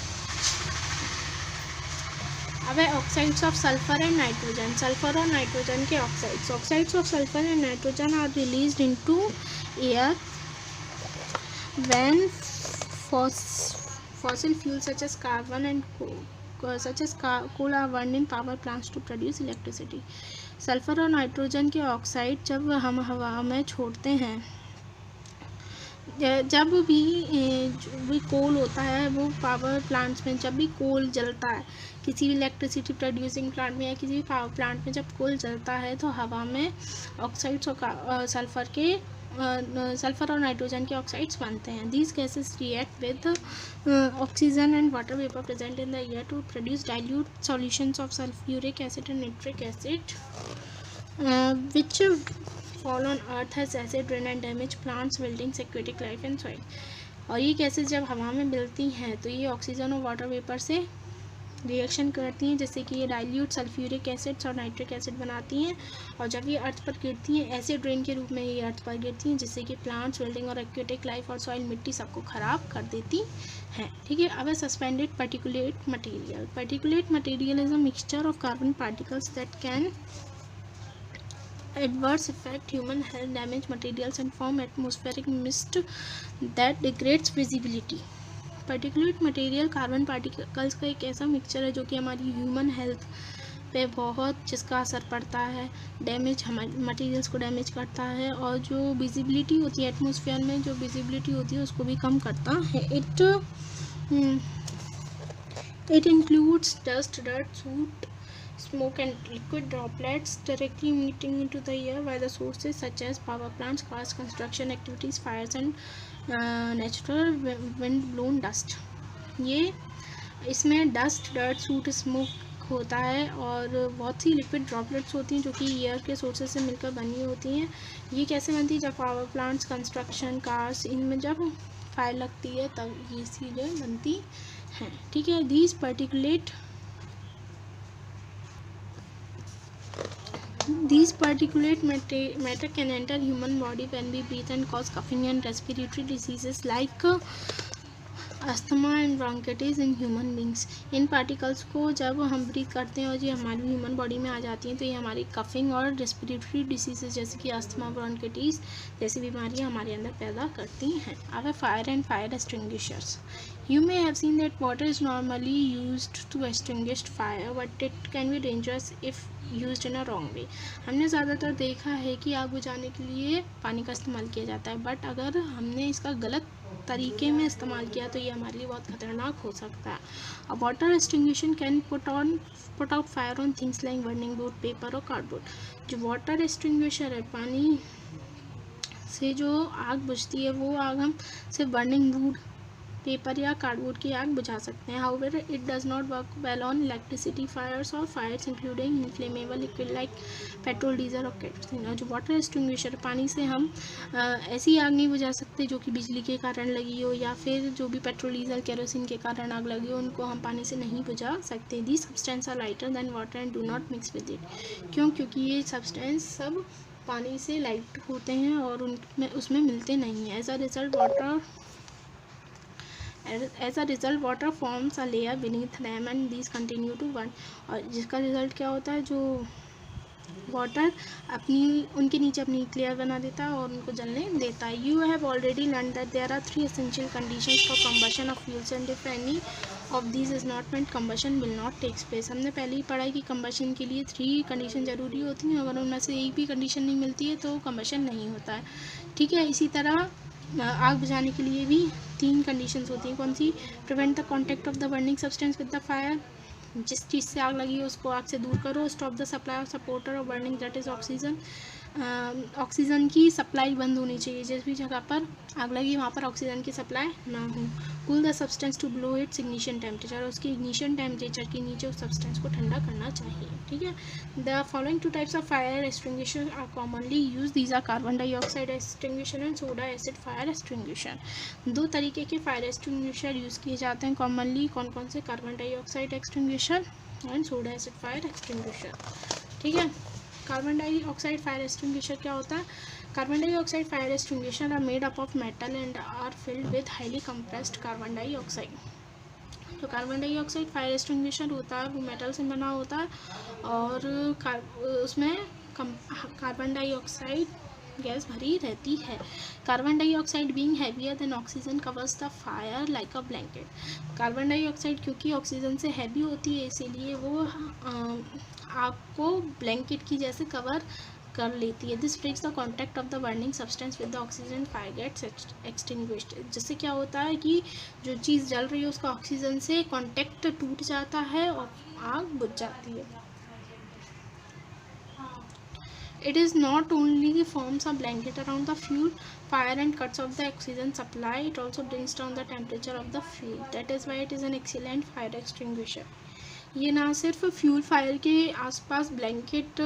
Speaker 1: अब है oxides of sulphur and nitrogen. Sulphur और नाइट्रोजन के oxides. Oxides of sulphur and nitrogen are released into air when fossil fuels such as carbon and coal are burned in power plants to produce electricity. Sulphur और nitrogen के oxide जब हम हवा में छोड़ते हैं, जब भी कोल होता है वो पावर प्लांट्स में, जब भी कोल जलता है किसी भी इलेक्ट्रिसिटी प्रोड्यूसिंग प्लांट में या किसी भी पावर प्लांट में, जब कोल जलता है तो हवा में ऑक्साइड्स और सल्फर और नाइट्रोजन के ऑक्साइड्स बनते हैं। These gases react with oxygen and water vapour present in the air to produce dilute solutions of sulphuric acid and nitric acid which fall on earth as acid rain and damage plants, buildings, aquatic life and soil. और ये gases जब हवा में मिलती हैं तो ये oxygen और वाटर वेपर से रिएक्शन करती हैं, जैसे कि ये डाइल्यूट सल्फ्यूरिक एसिड्स और नाइट्रिक एसिड बनाती हैं, और जब ये अर्थ पर गिरती हैं एसिड रेन के रूप में ये अर्थ पर गिरती हैं, जिससे कि प्लांट्स, बिल्डिंग और एक्वेटिक लाइफ और सॉइल, मिट्टी सबको ख़राब कर देती हैं। ठीक है। अब है suspended particulate material. Particulate material is a mixture of carbon particles that can adverse affect human health, damage materials and form atmospheric mist that degrades visibility. Particulate material carbon particles का एक ऐसा मिक्सचर है जो कि हमारी human health पे बहुत, जिसका असर पड़ता है, डैमेज, हमारे मटेरियल्स को डैमेज करता है, और जो विजिबिलिटी होती है एटमॉस्फेयर में, जो विजिबिलिटी होती है उसको भी कम करता है। It includes dust, dirt, suit, smoke and liquid droplets directly emitting into the air by the sources such as power plants, cars, construction activities, fires and natural wind blown dust. ये इसमें dust, dirt, suit, smoke होता है, और बहुत सी liquid droplets होती हैं जो कि एयर के सोर्सेज से मिलकर बनी होती हैं। ये कैसे बनती है? जब पावर प्लांट्स, कंस्ट्रक्शन, कार्स, इनमें जब फायर लगती है तब ये चीज़ें बनती हैं। ठीक है। These particulate matter can enter human body when we breathe and cause coughing and respiratory diseases like asthma and bronchitis in human beings. In particles को जब हम ब्रीथ करते हैं और ये हमारी ह्यूमन बॉडी में आ जाती हैं तो ये हमारी कफिंग और रेस्पिरेटरी डिसीजेज जैसे कि अस्थमा, ब्रोंकाइटिस जैसी बीमारियां हमारे अंदर पैदा करती हैं। अब है fire and fire extinguishers. You may have seen that water is normally used to extinguish fire, but it can be dangerous if used in a wrong way. हमने ज़्यादातर देखा है कि आग बुझाने के लिए पानी का इस्तेमाल किया जाता है, बट अगर हमने इसका गलत तरीके में इस्तेमाल किया तो ये हमारे लिए बहुत ख़तरनाक हो सकता है। A water extinguisher can put out fire on things like burning wood, paper और कार्डबोर्ड। जो वाटर एक्सटिंग्विशर है, पानी से जो आग बुझती है वो आग हम सिर्फ बर्निंग वुड, पेपर या कार्डबोर्ड की आग बुझा सकते हैं। However it does not work well on electricity fires और fires including inflammable liquid like petrol, diesel और केरोसिन। और जो वाटर एक्सटिंग्विशर, पानी से हम ऐसी आग नहीं बुझा सकते सकते जो कि बिजली के कारण लगी हो, या फिर जो भी पेट्रोल डीजल केरोसिन के कारण आग लगी हो, उनको हम पानी से नहीं बुझा सकते। The substance are lighter than water and do not mix with it. क्यों? क्योंकि ये सब्सटेंस सब पानी से लाइट होते हैं और उनमें उसमें मिलते नहीं हैं। As a result water forms a layer beneath them and these continue to burn. और जिसका रिजल्ट क्या होता है, जो वाटर उनके नीचे अपनी लेयर बना देता है और उनको जलने देता है। You have already learn that there are 3 essential conditions for combustion of fuels and if any of these is not met combustion will not take place. हमने पहले ही पढ़ा है कि कंबशन के लिए 3 कंडीशन ज़रूरी होती हैं, अगर उनमें से एक भी कंडीशन नहीं मिलती है तो कंबशन नहीं होता है। ठीक है, इसी तरह आग बुझाने के लिए भी 3 कंडीशंस होती हैं। कौन सी? Prevent the contact of the burning substance with the fire, जिस चीज़ से आग लगी है उसको आग से दूर करो। Stop the supply of supporter और burning, that is oxygen. Oxygen की सप्लाई बंद होनी चाहिए, जिस भी जगह पर आग लगी वहाँ पर ऑक्सीजन की सप्लाई ना हो। Cool the substance to below its ignition temperature, उसके इग्निशन टेम्परेचर के नीचे उस सब्सटेंस को ठंडा करना चाहिए। ठीक है। The following 2 types of fire extinguisher are commonly use, these are carbon dioxide extinguisher and soda acid fire extinguisher. 2 तरीके के फायर एक्सटिंग्विशर यूज़ किए जाते हैं कॉमनली। कौन कौन से? Carbon dioxide extinguisher and soda acid fire extinguisher. ठीक है। कार्बन डाइऑक्साइड फायर एक्सटिंग्विशर क्या होता है? Carbon dioxide fire extinguisher are made up of metal and are filled with highly compressed carbon dioxide. तो कार्बन डाइऑक्साइड फायर एक्सटिंग्विशर होता है वो metal से बना होता है और उसमें कार्बन डाइऑक्साइड गैस भरी रहती है। Carbon dioxide being heavier than oxygen covers the fire like a blanket. Carbon dioxide क्योंकि ऑक्सीजन से हैवी होती है इसीलिए वो आग को ब्लैंकेट की जैसे कवर कर लेती है। This breaks the contact of the burning substance with the oxygen, fire gets extinguished. जिससे क्या होता है कि जो चीज़ जल रही है उसका ऑक्सीजन से कॉन्टैक्ट टूट जाता है और आग बुझ जाती है। It is not only forms a blanket around the fuel fire and cuts off the oxygen supply, it also brings down the temperature of the fuel. That is why it is an excellent fire extinguisher. ये ना सिर्फ fuel fire के आसपास blanket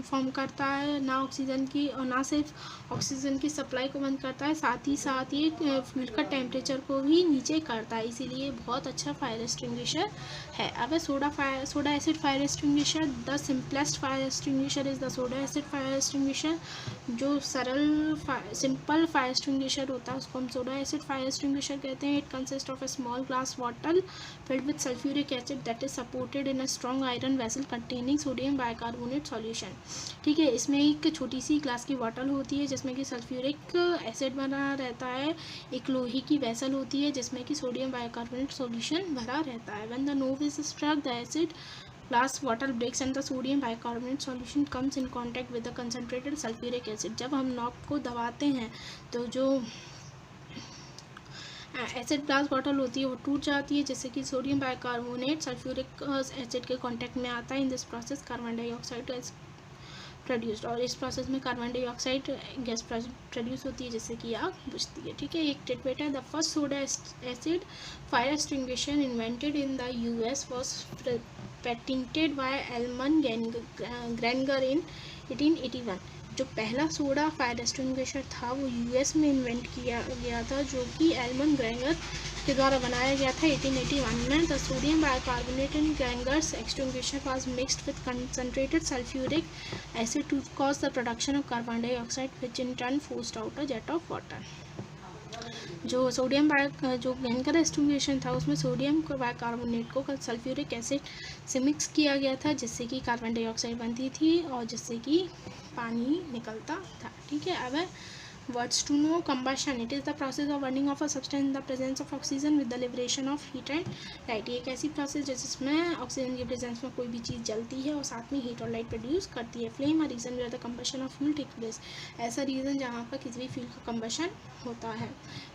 Speaker 1: form करता है, ना oxygen की और ना सिर्फ ऑक्सीजन की सप्लाई को बंद करता है, साथ ही साथ ये फ्यूल का टेम्परेचर को भी नीचे करता है, इसीलिए बहुत अच्छा फायर एक्सटिंग्विशर है। अब soda acid fire extinguisher, the simplest fire extinguisher is the soda acid fire extinguisher. जो सिंपल फायर एक्सटिंग्विशर होता है उसको हम सोडा एसिड फायर एक्सटिंग्विशर कहते हैं। It consist of a small glass bottle filled with sulphuric acid that is supported in a strong iron vessel containing sodium bicarbonate solution. ठीक है, इसमें एक छोटी सी ग्लास की बॉटल होती है जिसमें कि सल्फ्यूरिक एसिड बना रहता है, एक लोहे की वेसल होती है जिसमें कि सोडियम बाइकार्बोनेट सॉल्यूशन भरा रहता है। When the knob is struck the acid glass bottle breaks and the sodium bicarbonate solution comes in contact with the concentrated sulfuric acid। जब हम नॉब को दबाते हैं तो जो एसिड ग्लास बॉटल होती है वो टूट जाती है जिससे कि सोडियम बाइकार्बोनेट सल्फ्यूरिक एसिड के कांटेक्ट में आता है। In this process carbon dioxide is produced, और इस प्रोसेस में कार्बन डाइऑक्साइड गैस प्रोड्यूस होती है जिससे कि आग बुझती है। ठीक है, एक टिटबेट है। The first soda acid fire extinguisher invented in the US was patented by Almon Granger in 1881। जो पहला सोडा फायर एक्सटिंग्विशर था वो यूएस में इन्वेंट किया गया था, जो कि एल्मन ग्रेंगर के द्वारा बनाया गया था 1881 में। The sodium bicarbonate in Granger's extinguisher was mixed with concentrated sulphuric acid to cause the production of carbon dioxide which in turn forced out a jet of water. जो जो ग्रेंगर एक्सटिंग्विशर था उसमें सोडियम बाइकार्बोनेट को sulphuric acid से mix किया गया था जिससे कि कार्बन डाइऑक्साइड बनती थी और जिससे कि पानी निकलता था। ठीक है, अब words to know. Combustion, it is the process of burning of a substance in the presence of oxygen with the liberation of heat and light. ये एक ऐसी प्रोसेस जिसमें ऑक्सीजन की प्रेजेंस में कोई भी चीज़ जलती है और साथ में हीट और लाइट प्रोड्यूस करती है। Flame, a region where the combustion of fuel take place, ऐसा रीजन जहाँ पर किसी भी फ्यूल का कंबशन होता है।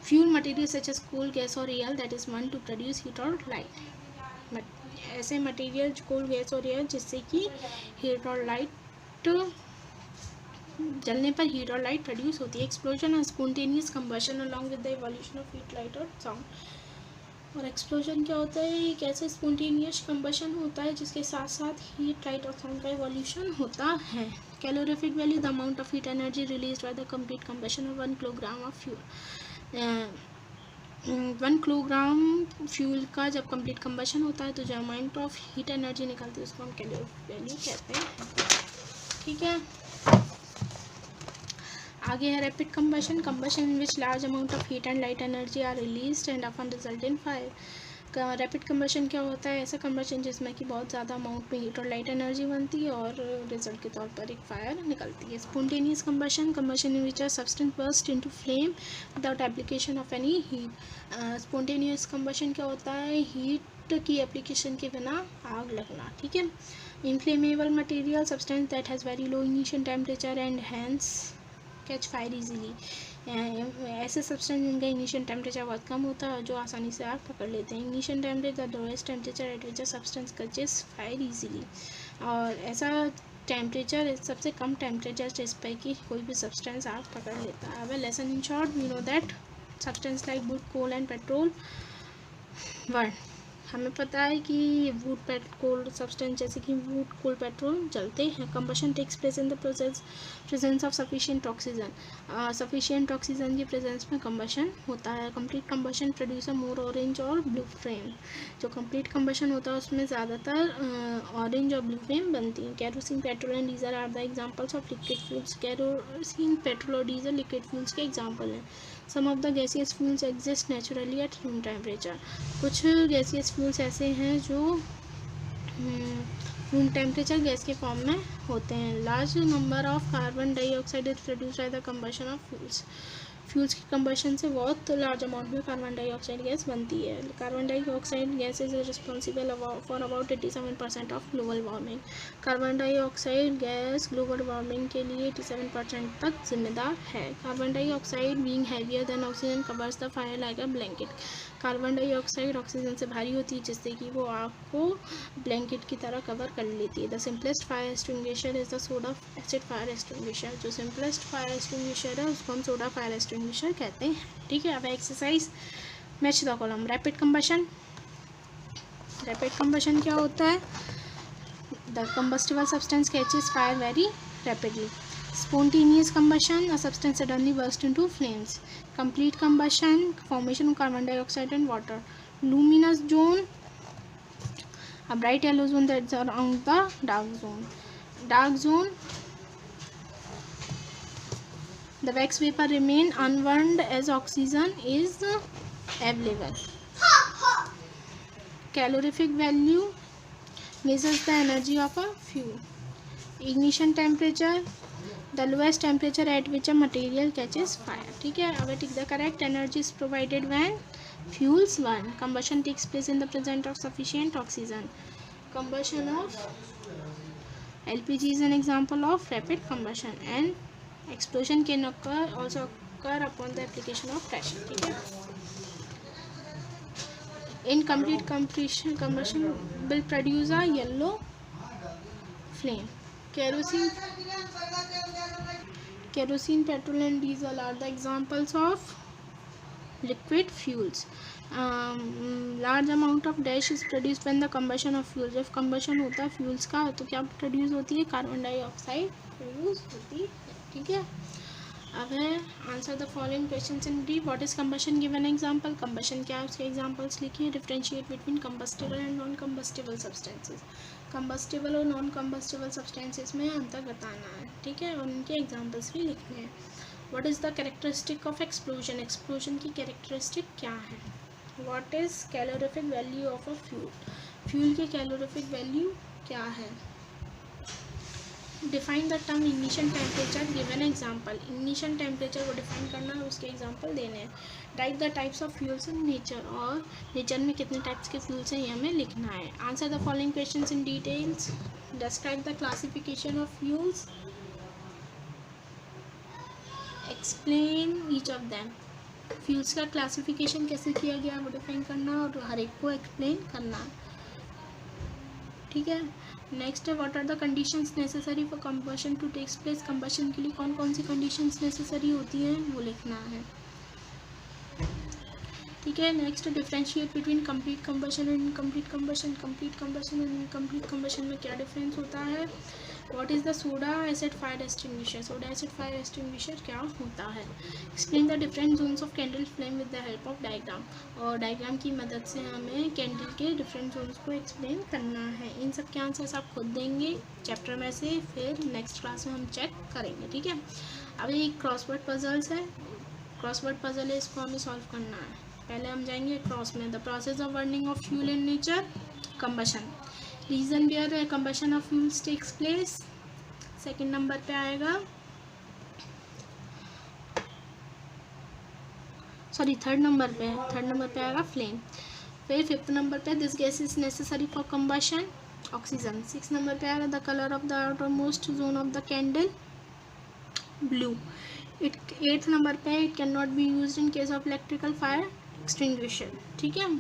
Speaker 1: Fuel material such as coal, gas और air that is one to produce heat और लाइट। ऐसे मटेरियल कोल, गैस और एयर जिससे कि हीट और लाइट जलने पर हीट और लाइट प्रोड्यूस होती है। एक्सप्लोजन और spontaneous combustion along with the evolution of heat, light और साउंड। और एक्सप्लोजन क्या होता है, एक ऐसा स्पॉन्टेनियस कंबशन होता है जिसके साथ साथ हीट, लाइट और साउंड का इवोल्यूशन होता है। Calorific value, the amount of heat energy release by the complete combustion of 1 kilogram of fuel. 1 kilogram fuel का जब कंप्लीट कंबशन होता है तो जो अमाउंट ऑफ हीट एनर्जी निकलती है उसको हम कैलोरीफिक वैल्यू कहते हैं। ठीक है, आगे है rapid combustion, combustion in which large amount of heat and light energy are released and often result in fire. Rapid combustion क्या होता है, ऐसा कंबशन जिसमें कि बहुत ज़्यादा अमाउंट में हीट और लाइट एनर्जी बनती है और रिजल्ट के तौर पर एक फायर निकलती है। Spontaneous combustion, combustion in which a substance burst into flame without application of any heat. Spontaneous combustion क्या होता है, हीट की एप्लीकेशन के बिना आग लगना। ठीक है, inflammable material, substance that has very low initial temperature and hence catch fire easily. ऐसे सब्सटेंस जिनका इनिशियल टेम्परेचर बहुत कम होता है और जो आसानी से आग पकड़ लेते हैं। Initial temperature the lowest temperature at which a substance catches fire easily. और ऐसा टेम्परेचर सबसे कम टेम्परेचर जिस पर कि कोई भी सब्सटेंस आग पकड़ लेता है। अब lesson in short, we know that substance like wood, coal and petrol burn. हमें पता है कि वुड, कोल सब्सटेंस जैसे कि वुड, कोल, पेट्रोल जलते हैं। Combustion takes place in the presence of sufficient oxygen. Sufficient oxygen की प्रेजेंस में कंबशन होता है। Complete combustion produce a more orange or blue flame. जो कंप्लीट कंबशन होता है उसमें ज़्यादातर ऑरेंज और ब्लू फ्लेम बनती हैं। Kerosene, petrol and diesel are the examples of liquid fuels. Kerosene, petrol और डीजल लिक्विड फ्यूल्स के एग्जाम्पल हैं। Some of the gaseous fuels exist naturally at room temperature. कुछ गैसियस फ्यूल्स ऐसे हैं जो room temperature gas के form में होते हैं। Large number of carbon dioxide is produce by the combustion of fuels. Fuels की कंबशन से बहुत लार्ज अमाउंट में कार्बन डाइऑक्साइड गैस बनती है। Carbon dioxide gas is responsible for about 87% of global warming. Carbon dioxide gas global warming के लिए 87% तक जिम्मेदार है। Carbon dioxide being heavier than oxygen covers the fire like a blanket. Carbon dioxide oxygen से भारी होती है जिससे कि वो आग को ब्लैंकेट की तरह कवर कर लेती है। The simplest fire extinguisher is the soda acid fire extinguisher. जो सिंपलेस्ट फायर एक्सटिंग्विशर है उसको हम सोडा फायर एक्सटिंग्विशर कहते हैं। ठीक है, अब exercise match the column. Rapid combustion, rapid combustion क्या होता है, the combustible substance catches fire very rapidly. Spontaneous combustion, a substance suddenly bursts into flames. Complete combustion, formation of carbon dioxide and water. Luminous zone, a bright yellow zone that's around the dark zone. Dark zone, the wax vapor remain unburned as oxygen is available. Calorific value measures the energy of a fuel. Ignition temperature, the lowest temperature at which a material catches fire. ठीक है, अब tick the correct. Energy is provided when fuels burn. Combustion takes place in the presence of sufficient oxygen. Combustion of LPG is an example of rapid combustion and explosion can occur also occur upon the application of pressure. ठीक है, incomplete combustion will produce a yellow flame. Kerosene, petrol and diesel are the examples of liquid fuels. Large amount of dash is produced when the combustion of fuels. जब combustion होता है fuels का तो क्या produce होती है, carbon dioxide produce होती है। ठीक है, अब है answer the following questions in brief. What is combustion, give an example. Combustion क्या है उसके एग्जांपल्स लिखिए। Differentiate between combustible and non combustible substances. Combustible और नॉन कंबस्टिबल सब्सटेंसेस में अंतर बताना है। ठीक है, और उनके एग्जांपल्स भी लिखने हैं। What is the characteristic of explosion, explosion की कैरेक्टरिस्टिक क्या है। What is calorific value of a fuel, fuel की कैलोरीफिक वैल्यू क्या है। Define the term ignition temperature, give an example. Ignition temperature को डिफाइन करना है, उसके एग्जांपल देने हैं। Right the types of fuels in nature, और नेचर में कितने टाइप्स के फ्यूल्स हैं ये हमें लिखना है। Answer the following questions in details. Describe the classification of fuels, explain each of them. Fuels का क्लासिफिकेशन कैसे किया गया वो डिफाइन करना और हर एक को एक्सप्लेन करना। ठीक है, नेक्स्ट है what are the conditions necessary for combustion to takes place. Combustion के लिए कौन कौन सी कंडीशंस नेसेसरी होती हैं वो लिखना है। ठीक है। Next differentiate between complete combustion and incomplete combustion. Complete combustion and incomplete combustion में क्या डिफरेंस होता है। What is the soda acid fire extinguisher. Soda acid fire extinguisher क्या होता है। Explain the different zones of candle flame with the help of diagram. और diagram की मदद से हमें कैंडल के डिफरेंट जोन्स को एक्सप्लेन करना है। इन सब के आंसर्स आप खुद देंगे चैप्टर में से, फिर नेक्स्ट क्लास में हम चेक करेंगे। ठीक है। अब ये क्रॉसवर्ड पजल्स है, क्रॉसवर्ड पजल है, इसको हमें सॉल्व करना है। पहले हम जाएंगे क्रॉस में। The process of burning of fuel in nature, combustion. Region where combustion of fuels takes place, second number पे आएगा, सॉरी थर्ड नंबर पे आएगा फ्लेम। फिर फिफ्थ नंबर पे this gas is necessary for combustion, oxygen. Six number पे आएगा the colour of the outer most zone of the candle, blue. Eighth number पे it can not be use in case of electrical fire extinguisher. ठीक है।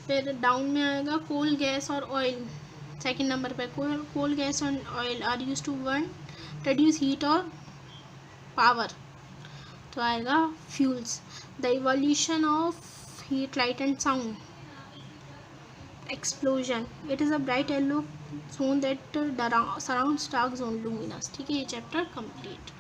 Speaker 1: फिर down में आएगा coal gas और oil. Second number पे coal gas and oil are use to burn produce heat और power, तो आएगा fuels. The evolution of heat light and sound, explosion. It is a bright yellow zone that surrounds dark zone luminous. ठीक है, ये chapter complete.